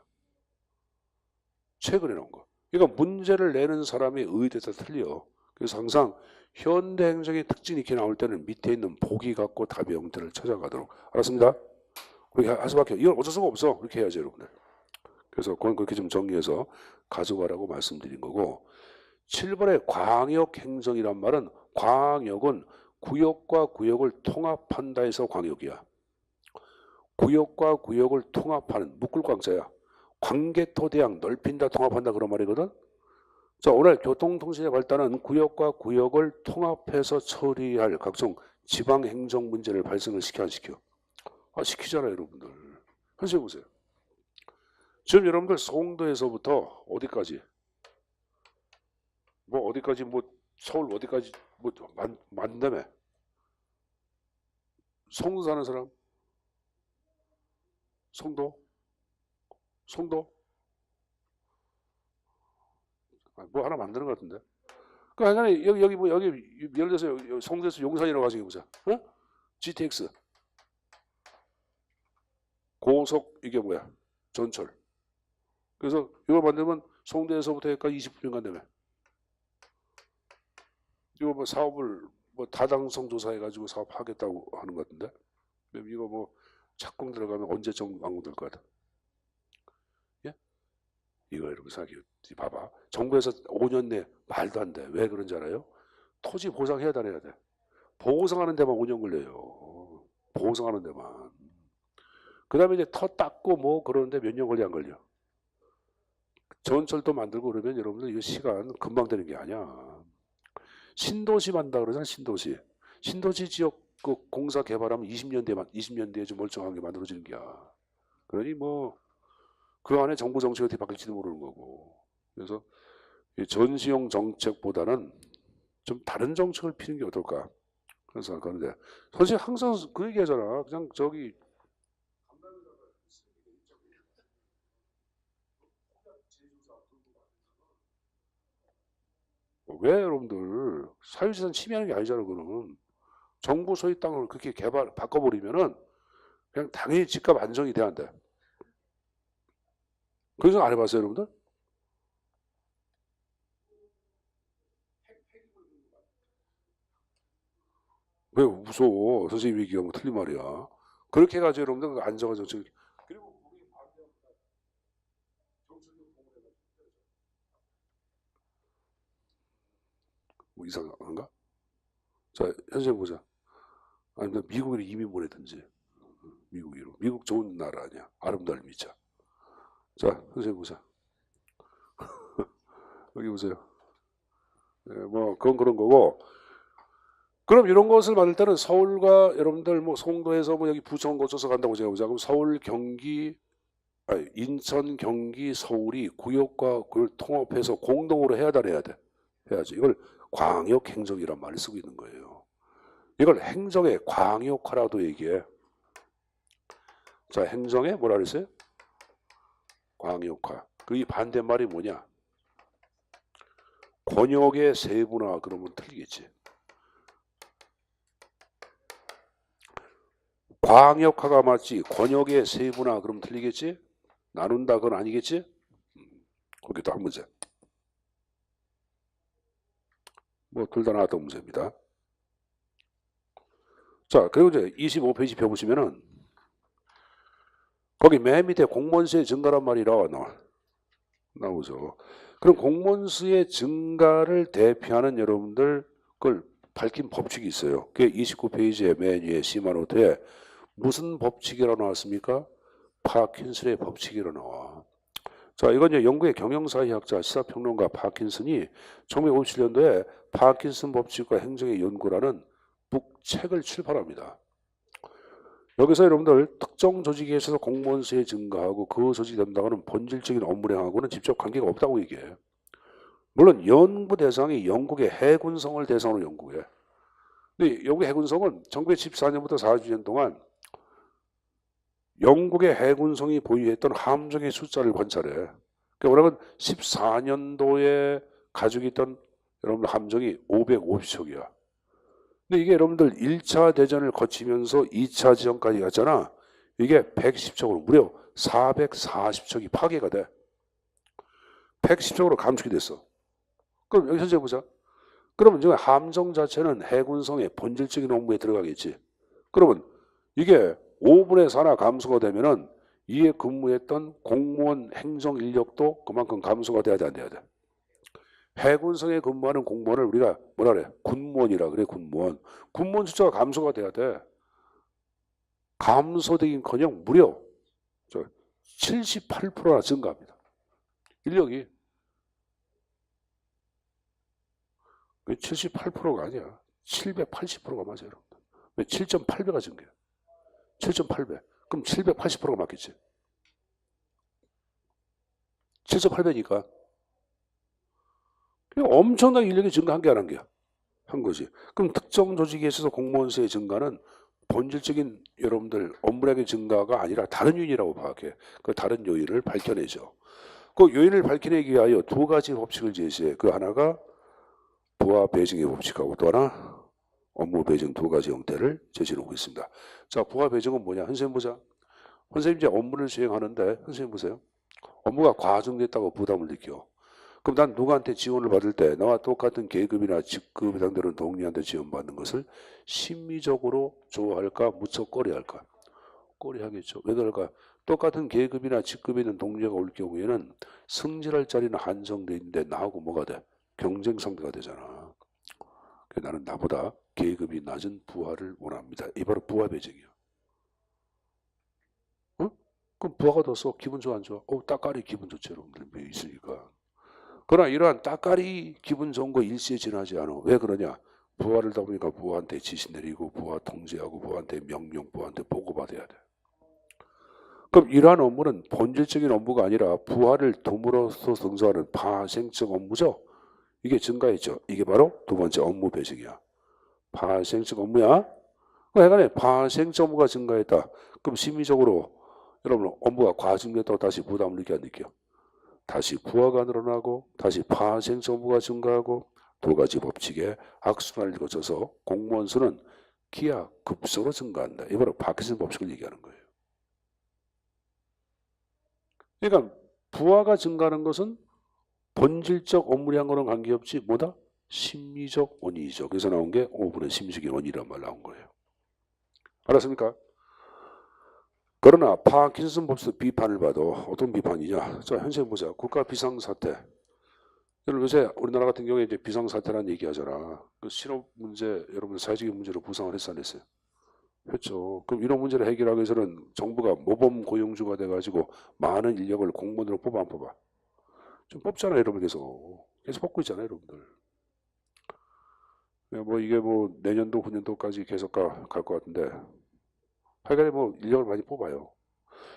최근에 나온 거. 그러니까 문제를 내는 사람의 의도에 따라 틀려. 그래서 항상 현대 행정의 특징이 이렇게 나올 때는 밑에 있는 보기 갖고 답의 형태를 찾아가도록. 알았습니다? 그렇게 할 수밖에. 이건 어쩔 수가 없어. 그렇게 해야지 여러분들. 그래서 그건 그렇게 좀 정리해서 가져가라고 말씀드린 거고. 7번의 광역행정이란 말은 광역은 구역과 구역을 통합한다 해서 광역이야. 구역과 구역을 통합하는 묶을광자야. 광개토대양 넓힌다 통합한다 그런 말이거든. 자, 오늘 교통통신의 발달은 구역과 구역을 통합해서 처리할 각종 지방행정 문제를 발생을 시켜 안 시켜? 아, 시키잖아요 여러분들. 현실 보세요. 지금 여러분들 송도에서부터 어디까지? 뭐 어디까지 뭐 서울 어디까지 뭐 만다며. 성도 사는 사람? 성도? 성도? 뭐 하나 만드는 것 같은데. 그 하여간에 여기 뭐 여기 예를 들어서 여기 성도에서 용산이라고 가정해 보자. 어? GTX 고속 이게 뭐야? 전철. 그래서 이걸 만들면 송도에서부터 여기까지 20분 간다며. 이거 뭐 사업을 뭐 다당성 조사해가지고 사업하겠다고 하는 것 같은데. 이거 뭐 착공 들어가면 언제쯤 완공될 것 같아? 예? 이거 이렇게 생각해. 봐봐. 정부에서 5년 내 말도 안 돼. 왜 그런지 알아요? 토지 보상해야 돼. 보상하는 데만 5년 걸려요. 보상하는 데만. 그 다음에 이제 터 닦고 뭐 그러는데 몇 년 걸려 안 걸려? 전철도 만들고 그러면 여러분들 이거 시간 금방 되는 게 아니야. 신도시 만다 그러잖아. 신도시 지역 그 공사 개발하면 20년 뒤에 좀 멀쩡한 게 만들어지는 거야. 그러니 뭐 그 안에 정부 정책이 어떻게 바뀔지도 모르는 거고. 그래서 이 전시용 정책보다는 좀 다른 정책을 피는 게 어떨까 그런 생각하는데, 사실 항상 그 얘기하잖아. 그냥 저기 왜 여러분들 사유재산 침해하는 게 아니잖아. 그거는 정부 소유 땅을 그렇게 바꿔버리면은 그냥 당연히 집값 안정이 돼야 한대. 그래서 안 해봤어요, 여러분들? 왜 무서워? 선생님 얘기가 뭐 틀린 말이야. 그렇게 해가지고 여러분들 그 안정화 정책. 그리고 뭐 이상한가? 자, 현재 보자. 아니면 미국으로 이민 보내든지. 미국으로. 미국 좋은 나라 아니야. 아름다운 미자. 자, 선생님 보자. 여기 보세요. 네, 뭐 그건 그런 거고. 그럼 이런 것을 만들 때는 서울과 여러분들 뭐 송도에서 뭐 여기 부천 거쳐서 간다고 제가 보자. 그럼 서울, 경기, 아니, 인천, 경기, 서울이 구역과 그걸 통합해서 공동으로 해야 돼. 해야지. 이걸 광역행정이란 말을 쓰고 있는 거예요. 이걸 행정의 광역화라도 얘기해. 자, 행정의 뭐라 그랬어요? 광역화. 그 이 반대말이 뭐냐? 권역의 세분화. 그러면 틀리겠지. 광역화가 맞지 권역의 세분화 그러면 틀리겠지? 나눈다 그건 아니겠지? 거기도 한 문제. 뭐 둘 다 나왔던 문제입니다. 자, 그리고 이제 25페이지 펴보시면은 거기 맨 밑에 공무원수의 증가란 말이 나오죠. 그럼 공무원수의 증가를 대표하는 여러분들 그걸 밝힌 법칙이 있어요. 그게 29페이지에 맨 위에 시마노트에 무슨 법칙이라고 나왔습니까? 파킨슨의 법칙이라고 나와. 자, 이건 이제 영국의 경영사회학자 시사평론가 파킨슨이 1957년도에 파킨슨 법칙과 행정의 연구라는 북책을 출판합니다. 여기서 여러분들 특정 조직에 있어서 공무원 수의 증가하고 그 조직이 담당하는 본질적인 업무량하고는 직접 관계가 없다고 얘기해요. 물론 연구 대상이 영국의 해군성을 대상으로 연구해. 근데 영국의 해군성은 1914년부터 40년 동안 영국의 해군성이 보유했던 함정의 숫자를 관찰해. 그러니까 뭐냐면 14년도에 가지고 있던 여러분들 함정이 550척이야. 근데 이게 여러분들 1차 대전을 거치면서 2차 지전까지 갔잖아. 이게 110척으로 무려 440척이 파괴가 돼. 110척으로 감축이 됐어. 그럼 여기 현재 보자. 그러면 지금 함정 자체는 해군성의 본질적인 업무에 들어가겠지. 그러면 이게 5분의 4나 감소가 되면은 이에 근무했던 공무원 행정 인력도 그만큼 감소가 돼야 돼, 안 돼야 돼? 해군성에 근무하는 공무원을 우리가 뭐라 그래? 군무원이라 그래, 군무원. 군무원 숫자가 감소가 돼야 돼. 감소되긴커녕 무려 78%나 증가합니다. 인력이. 78%가 아니야. 780%가 맞아요, 여러분. 왜 7.8배가 증가해? 7.8배. 그럼 780%가 맞겠지. 7.8배니까 엄청나게 인력이 증가한 게 안 한 게야. 한 거지. 그럼 특정 조직에 있어서 공무원 수의 증가는 본질적인 여러분들 업무량의 증가가 아니라 다른 요인이라고 파악해. 그 다른 요인을 밝혀내죠. 그 요인을 밝혀내기 위하여 두 가지 법칙을 제시해. 그 하나가 부하 배정의 법칙하고 또 하나 업무 배정 두 가지 형태를 제시해 놓고 있습니다. 자, 부하 배정은 뭐냐? 선생님 보자. 선생님 이제 업무를 수행하는데 선생님 보세요. 업무가 과중됐다고 부담을 느껴. 그럼 난 누구한테 지원을 받을 때 나와 똑같은 계급이나 직급에 해당되는 동료한테 지원받는 것을 심리적으로 좋아할까 무척 꺼려할까? 꺼려하겠죠. 왜 그럴까? 똑같은 계급이나 직급에 있는 동료가 올 경우에는 승진할 자리는 한정돼 있는데 나하고 뭐가 돼? 경쟁 상대가 되잖아. 나는 나보다 계급이 낮은 부하를 원합니다. 이 바로 부하 배정이야. 어? 그럼 부하가 더 써. 기분 좋아 안 좋아? 따까리 기분 좋지 여러분들 있으니까. 그러나 이러한 따까리 기분 좋은 거 일시에 지나지 않아. 왜 그러냐? 부하를 다 보니까 부하한테 지시 내리고 부하 통제하고 부하한테 명령 부하한테 보고받아야 돼. 그럼 이러한 업무는 본질적인 업무가 아니라 부하를 도움으로써 성사하는 파생적 업무죠. 이게 증가했죠. 이게 바로 두 번째 업무 배정이야. 파생적 업무야. 하여간에 파생적 업무가 증가했다. 그럼 심리적으로 여러분 업무가 과중됐다고 다시 부담을 느껴 안 느껴? 다시 부하가 늘어나고 다시 파생적 업무가 증가하고 두 가지 법칙의 악순환을 거쳐서 공무원 수는 기하급수로 증가한다. 이 바로 파킨슨 법칙을 얘기하는 거예요. 그러니까 부하가 증가하는 것은 본질적 업무량과는 관계없이 뭐다? 심리적 원인이죠. 그래서 나온 게 5분의 심리적인 원인이란 말 나온 거예요. 알았습니까? 그러나 파킨슨 법칙 비판을 봐도 어떤 비판이냐? 자, 현재 보자. 국가 비상사태. 요새 우리나라 같은 경우에 이제 비상사태라는 얘기 하잖아. 그 실업 문제, 여러분 사회적인 문제로 구상을 했어 안 했어요? 했죠. 그럼 이런 문제를 해결하기 위해서는 정부가 모범 고용주가 돼가지고 많은 인력을 공무원으로 뽑아 안 뽑아? 좀 뽑잖아요, 여러분. 계속 뽑고 있잖아요, 여러분들. 뭐 이게 뭐 내년도 후년도까지 계속 갈 것 같은데 하여간에 뭐 인력을 많이 뽑아요.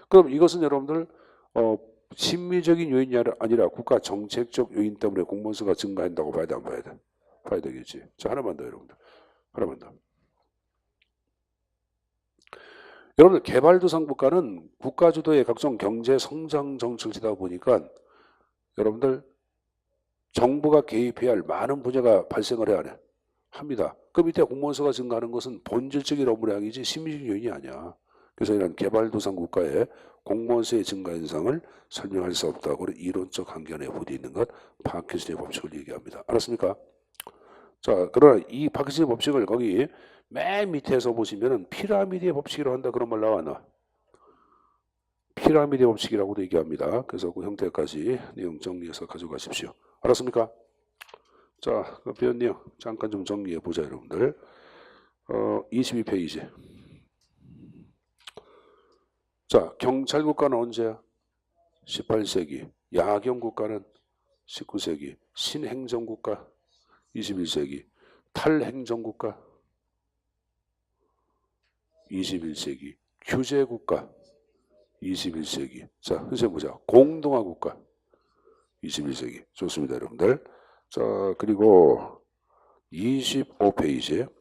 그럼 이것은 여러분들 어, 심리적인 요인이 아니라 국가 정책적 요인 때문에 공무원 수가 증가한다고 봐야 돼, 안 봐야 돼? 봐야 되겠지. 자, 하나만 더 여러분들. 하나만 더. 여러분들 개발도상 국가는 국가 주도의 각종 경제 성장 정책을 지다 보니까 여러분들 정부가 개입해야 할 많은 분야가 발생을 해야 해. 합니다. 그 밑에 공무원 수가 증가하는 것은 본질적인 업무량이지 심리적 요인이 아니야. 그래서 이런 개발도상 국가의 공무원 수의 증가 현상을 설명할 수 없다고 이론적 한견에 부딪혀 있는 것 파킨슨의 법칙을 얘기합니다. 알았습니까? 자, 그러나 이 파킨슨의 법칙을 거기 맨 밑에서 보시면은 피라미드의 법칙이라고 한다 그런 말 나와나? 피라미드 법칙이라고도 얘기합니다. 그래서 그 형태까지 내용 정리해서 가져가십시오. 알았습니까? 자, 그 배운 내용 잠깐 좀 정리해 보자 여러분들. 22페이지. 자, 경찰 국가는 언제야? 18세기. 야경 국가는 19세기. 신행정 국가 21세기. 탈행정 국가 21세기. 규제 국가 21세기. 자, 선생님 보자. 공동화 국가 21세기. 좋습니다, 여러분들. 자, 그리고 25페이지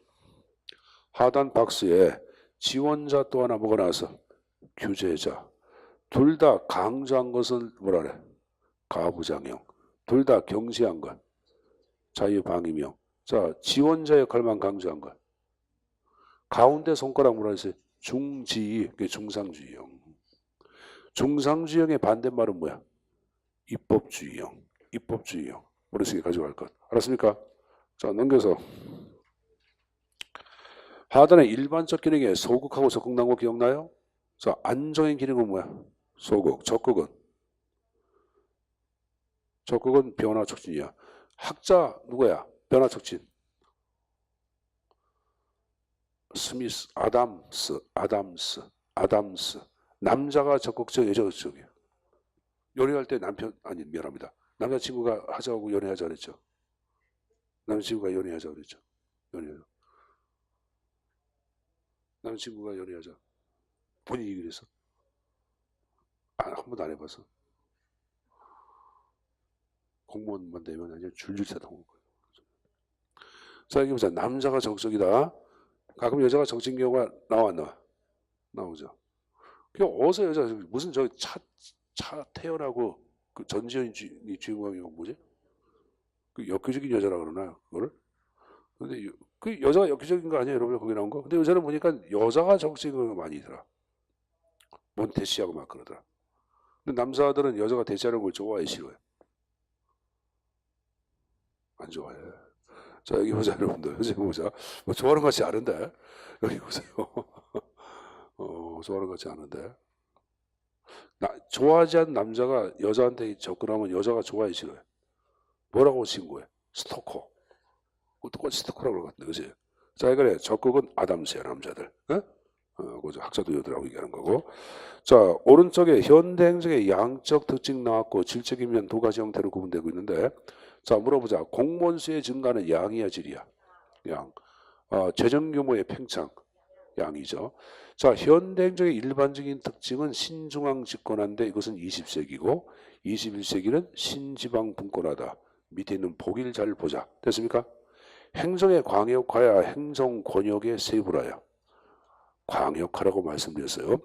하단 박스에 지원자 또 하나 뭐가 나와서 규제자. 둘 다 강조한 것은 뭐라 그래? 가부장형. 둘 다 경시한 것. 자유방임형. 자, 지원자 역할만 강조한 것. 가운데 손가락 뭐라 했어요? 중지위, 그게 중상주의형. 중상주의형의 반대말은 뭐야? 입법주의형. 입법주의형. 머릿속에 가져갈 것. 알았습니까? 자, 넘겨서 하단에 일반적 기능에 소극하고 적극 나온 거 기억나요? 자, 안정의 기능은 뭐야? 소극. 적극은 변화 촉진이야. 학자 누구야? 변화 촉진. 스미스, 아담스. 남자가 적극적, 여자가 적극적이야. 연애할 때 미안합니다. 남자친구가 하자고 연애하자 그랬죠. 남자친구가 연애하자 그랬죠. 남자친구가 연애하자. 본인이 그랬어? 한 번도 안 해봐서. 공무원만 되면 이제 줄줄 새다 오는 거예요. 자, 여기 보자. 남자가 적적이다. 가끔 여자가 적진 경우가 나오죠. 그 어디서 여자 무슨 저 차 태어나고 그 전지현이 주인공이 뭐지? 그 엽기적인 여자라 그러나 그거를? 근데 그 여자가 엽기적인 거 아니에요, 여러분? 거기 나온 거? 근데 요새는 보니까 여자가 적적인 거 많이 있더라. 뭔 대시하고 막 그러더라. 근데 남자들은 여자가 대시하는 걸 좋아해, 싫어해? 안 좋아해. 자, 여기 보자, 여러분들. 여기 보자. 뭐 좋아하는 것 같지 않은데? 여기 보세요. 좋아하는 것 같지 않은데? 좋아하지 않는 남자가 여자한테 접근하면 여자가 좋아해, 싫어해? 뭐라고 신고해? 스토커. 똑같이 스토커라고 그러거든요, 그지? 자, 이거래. 적극은 아담스야, 남자들. 그죠? 학자도 여들하고 얘기하는 거고. 자, 오른쪽에 현대 행정의 양적 특징 나왔고 질적이면 두 가지 형태로 구분되고 있는데, 자, 물어보자. 공무원수의 증가는 양이야, 질이야? 양. 재정 규모의 팽창, 양이죠. 자, 현대 행정의 일반적인 특징은 신중앙 집권한데 이것은 20세기고 21세기는 신지방 분권하다. 밑에 있는 보기를 잘 보자. 됐습니까? 행정의 광역화야, 행정 권역의 세분화야. 광역화라고 말씀드렸어요.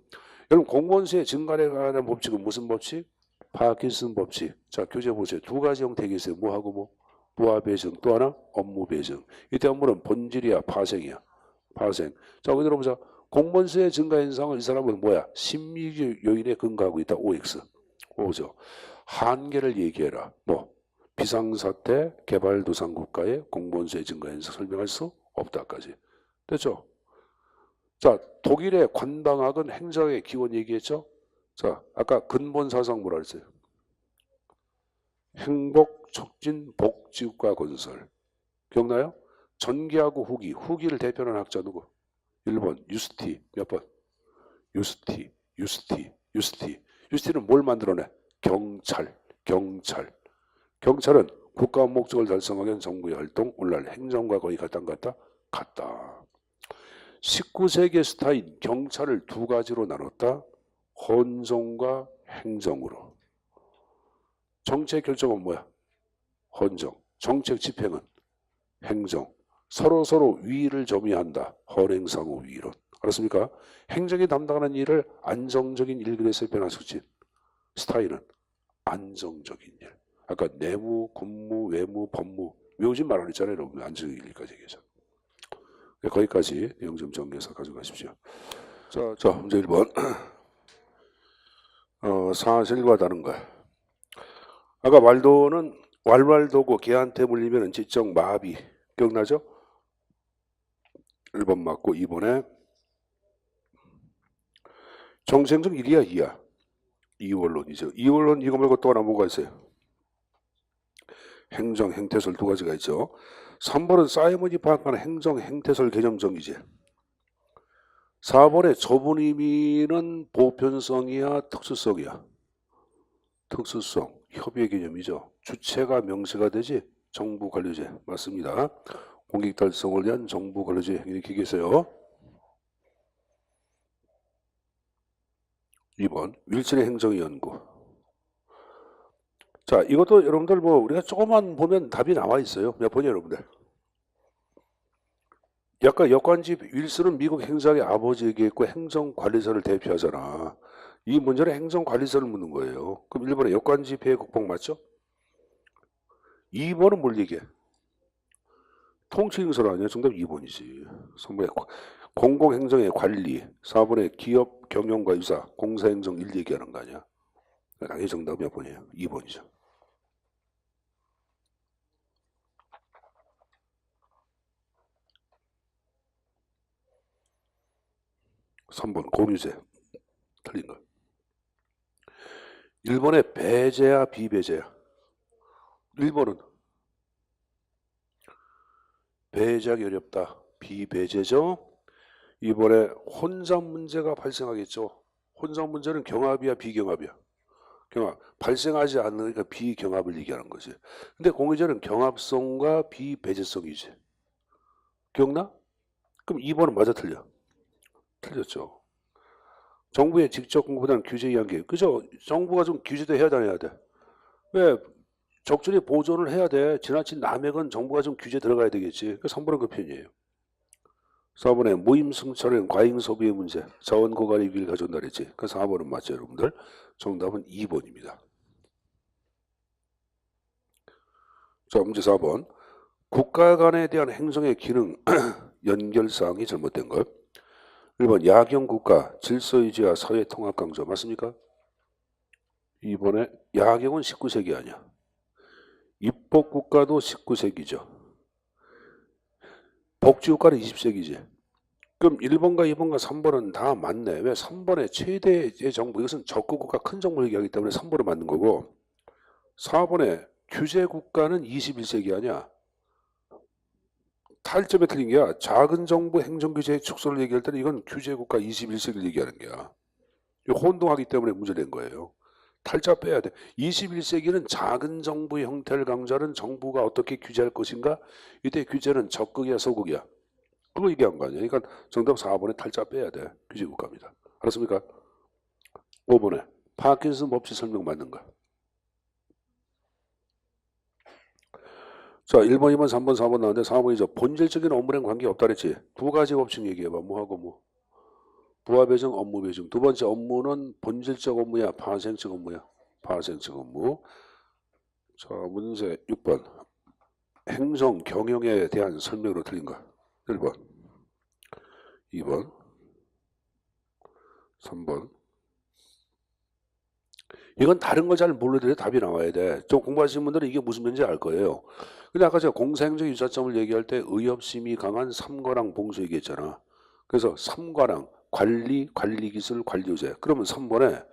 여러분 공무원수의 증가에 관한 법칙은 무슨 법칙? 파킨슨 법칙. 자, 교재 보세요. 두 가지 형태가 있어요. 뭐하고 뭐? 부하 배정. 또 하나 업무 배정. 이때 업무는 본질이야, 파생이야. 파생. 자, 여기 들어보자. 공무원수의 증가 현상을 이 사람은 뭐야? 심리적 요인에 근거하고 있다. OX. 오죠. 한계를 얘기해라. 뭐? 비상사태, 개발도상국가의 공무원수의 증가 현상 설명할 수 없다까지. 됐죠? 자, 독일의 관방학은 행정의 기원 얘기했죠? 자, 아까 근본 사상 뭐라 그랬어요? 행복, 촉진, 복지국가 건설. 기억나요? 전기하고 후기. 후기를 대표하는 학자 누구? 1번 유스티. 몇 번? 유스티. 유스티는 뭘 만들어내? 경찰. 경찰은 국가 목적을 달성하기 위한 정부의 활동, 오늘날 행정과 거의 같다. 19세기의 스타일 경찰을 두 가지로 나눴다. 헌정과 행정으로. 정책 결정은 뭐야? 헌정. 정책 집행은 행정. 서로 위의를 점유한다. 헌행상호 위의론. 알았습니까? 행정이 담당하는 일을 안정적인 일들에서 변화시키지. 스타일은 안정적인 일. 아까 내무, 군무, 외무, 법무 외우진 말안 했잖아요. 여러분. 안정적인 일까지 얘기해서. 거기까지 내용 좀 정리해서 가져가십시오. 자, 문제 1번. 사실과 다른 것. 아까 왈도는 왈왈도고 개한테 물리면 지적 마비. 기억나죠? 1번 맞고 2번에 정생적 1이야 2야? 2원론이죠. 2원론 이거 말고 또 하나 뭐가 있어요? 행정, 행태설 두 가지가 있죠. 3번은 사이먼이 파악하는 행정, 행태설 개념 정의제. 4번의 좁은 의미는 보편성이야, 특수성이야? 특수성, 협의의 개념이죠. 주체가 명시가 되지 정부 관료제 맞습니다. 공익 달성을 위한 정부 관료제 이렇게 얘기했어요. 2번 윌슨의 행정 연구. 자, 이것도 여러분들 뭐 우리가 조금만 보면 답이 나와 있어요. 몇 번이에요, 여러분들? 약간 역관집 윌슨은 미국 행정의 아버지에게 있고 행정관리사를 대표하잖아. 이 문제는 행정관리사를 묻는 거예요. 그럼 1번에 역관집회 국방 맞죠? 2번은 뭘 얘기해? 통치행설 아니야? 정답 2번이지. 3번에 공공행정의 관리, 4번에 기업 경영과 유사, 공사행정 1 얘기하는 거 아니야? 당연히 정답 몇 번이에요? 2번이죠. 3번 공유제. 틀린 거. 1번에 배제야 비배제야? 1번은 배제하기 어렵다. 비배제죠. 2번에 혼잡 문제가 발생하겠죠. 혼잡 문제는 경합이야 비경합이야? 경합. 발생하지 않으니까 비경합을 얘기하는 거지. 근데 공유제는 경합성과 비배제성이지. 기억나? 그럼 2번은 맞아 틀려? 틀렸죠. 정부의 직접 공부보다는 규제 이야기. 그죠? 정부가 좀 규제도 해야 다녀야 돼. 왜? 적절히 보존을 해야 돼. 지나친 남획은 정부가 좀 규제 들어가야 되겠지. 그 3번은 그 편이에요. 4번에 무임승차는 과잉 소비의 문제, 자원 고갈의 위기를 가져온다 그랬지. 그 4번은 맞죠, 여러분들. 정답은 2번입니다. 자, 문제 4번. 국가 간에 대한 행정의 기능 연결사항이 잘못된 것. 1번 야경 국가 질서유지와 사회 통합 강조 맞습니까? 2번에 야경은 19세기 아니야. 입법 국가도 19세기죠. 복지 국가는 20세기지. 그럼 1번과 2번과 3번은 다 맞네. 왜 3번에 최대의 정부, 이것은 적국 국가 큰 정부 얘기하기 때문에 3번은 맞는 거고 4번에 규제 국가는 21세기 아니야. 타일점에 틀린 게야. 작은 정부 행정규제의 축소를 얘기할 때는 이건 규제국가 21세기를 얘기하는 게야. 혼동하기 때문에 문제된 거예요. 탈자 빼야 돼. 21세기는 작은 정부의 형태를 강조하는 정부가 어떻게 규제할 것인가? 이때 규제는 적극이야 소극이야? 그거 얘기한 거 아니야. 그러니까 정답 4번에 탈자 빼야 돼. 규제국가입니다. 알았습니까? 5번에 파킨슨 법칙 설명 맞는가? 자, 1번, 2번, 3번, 4번 나왔는데 4번이죠. 본질적인 업무랑 관계없다 그랬지. 두 가지 법칙 얘기해봐. 뭐하고 뭐. 부하 배정, 업무 배정. 두 번째 업무는 본질적 업무야, 파생적 업무야. 파생적 업무. 자, 문제 6번. 행정, 경영에 대한 설명으로 틀린 거. 1번, 2번, 3번. 이건 다른 거 잘 모르더라도 답이 나와야 돼. 좀 공부하시는 분들은 이게 무슨 말인지 알 거예요. 근데 아까 제가 공사행정 유사점을 얘기할 때 의협심이 강한 삼과랑 봉수 얘기했잖아. 그래서 삼과랑 관리, 관리기술, 관리요제. 그러면 3번에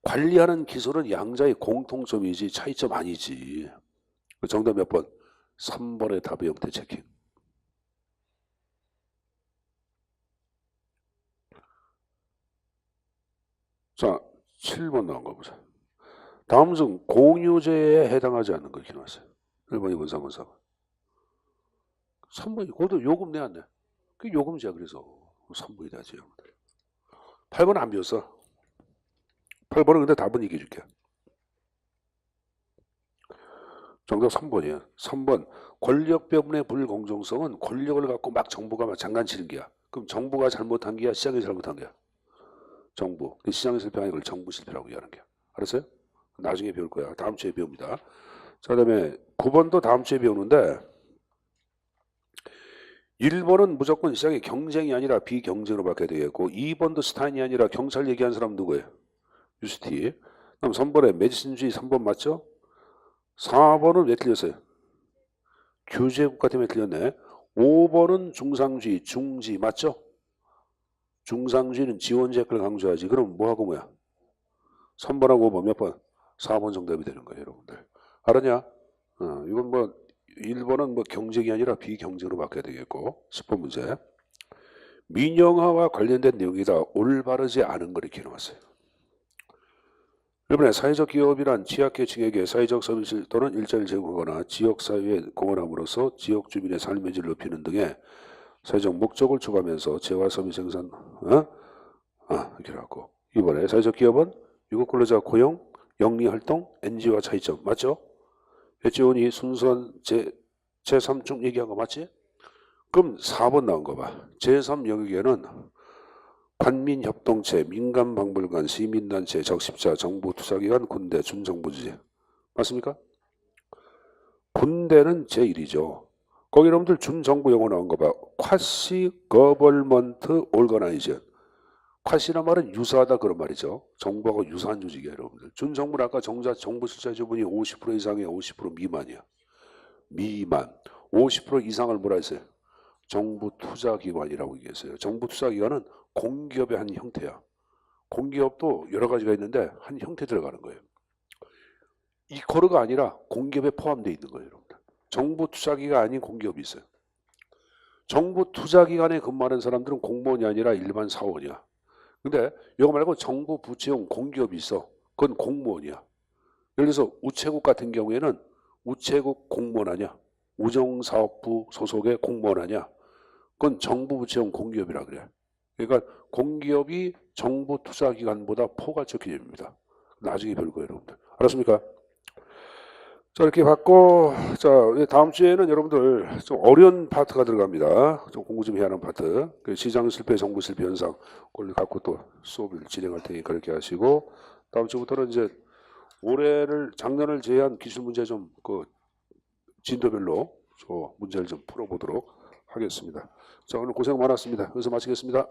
관리하는 기술은 양자의 공통점이지 차이점 아니지. 정답 몇 번? 3번의 답의 형태 체킹. 자, 7번 나온 거 보자. 다음 중 공유제에 해당하지 않는 거 이렇게 나왔어요. 1번, 2번, 3번, 4번. 3번이 그것도 요금 내 안 내? 그게 요금제야. 그래서 3번이 다지. 8번은 안 비웠어. 8번은 근데 답은 얘기해 줄게. 정답 3번이야. 3번 권력 배분의 불공정성은 권력을 갖고 막 정부가 막 장난치는 게야. 그럼 정부가 잘못한 게야, 시장이 잘못한 게야? 정부. 그 시장의 실패가 아니고 정부 실패라고 얘기하는 게야. 알았어요? 나중에 배울 거야. 다음 주에 배웁니다. 자, 그다음에 9번도 다음 주에 배우는데 1번은 무조건 시장의 경쟁이 아니라 비경쟁으로 바뀌어야 되겠고 2번도 스타인이 아니라 경찰 얘기하는 사람 누구예요? 유스티. 그럼 3번에 메디슨주의 3번 맞죠? 4번은 왜 틀렸어요? 규제국가 때문에 틀렸네. 5번은 중상주의, 중지 맞죠? 중상주의는 지원제약을 강조하지. 그럼 뭐하고 뭐야? 3번하고 5번 몇 번? 4번 정답이 되는 거예요, 여러분들. 알았냐? 이건 뭐 1번은 뭐 경쟁이 아니라 비경쟁으로 바뀌어야 되겠고 10번 문제. 민영화와 관련된 내용이다. 올바르지 않은 걸 이렇게 나왔어요. 1번에 사회적 기업이란 취약계층에게 사회적 서비스 또는 일자리를 제공하거나 지역사회에 공헌함으로써 지역 주민의 삶의 질을 높이는 등의 사회적 목적을 추구하면서 재화 서비스 생산 이렇게 나왔고 2번에 사회적 기업은 유급 근로자 고용, 영리활동, NGO와 차이점 맞죠? 배지원이 순수한 제3중 얘기한 거 맞지? 그럼 4번 나온 거 봐. 제3 영역에는 관민협동체, 민간박물관, 시민단체, 적십자, 정부 투자기관, 군대, 준정부주의 맞습니까? 군대는 제1이죠. 거기 여러분들 준정부 용어 나온 거 봐. 쿼시 거벌먼트 올거나이전. 쿼시란 말은 유사하다 그런 말이죠. 정부하고 유사한 조직이에요, 여러분들. 준정부는 아까 정부 숫자 지분이 50% 이상이야, 50% 미만이야. 미만. 50% 이상을 뭐라 했어요? 정부 투자기관이라고 얘기했어요. 정부 투자기관은 공기업의 한 형태야. 공기업도 여러 가지가 있는데 한 형태 들어가는 거예요. 이코르가 아니라 공기업에 포함되어 있는 거예요, 여러분들. 정부 투자기관 아닌 공기업이 있어요. 정부 투자기관에 근무하는 사람들은 공무원이 아니라 일반 사원이야. 근데 이거 말고 정부 부채용 공기업이 있어. 그건 공무원이야. 예를 들어서 우체국 같은 경우에는 우체국 공무원 아니야. 우정사업부 소속의 공무원 아니야. 그건 정부 부채용 공기업이라 그래. 그러니까 공기업이 정부 투자기관보다 포괄적 개념입니다. 나중에 배울 거예요, 여러분들. 알았습니까? 자, 이렇게 받고, 자, 다음 주에는 여러분들 좀 어려운 파트가 들어갑니다. 좀 공부 좀 해야 하는 파트. 그 시장 실패, 정부 실패 현상. 그걸 갖고 또 수업을 진행할 테니 그렇게 하시고, 다음 주부터는 이제 작년을 제외한 기출 문제 좀 그 진도별로 문제를 좀 풀어보도록 하겠습니다. 자, 오늘 고생 많았습니다. 여기서 마치겠습니다.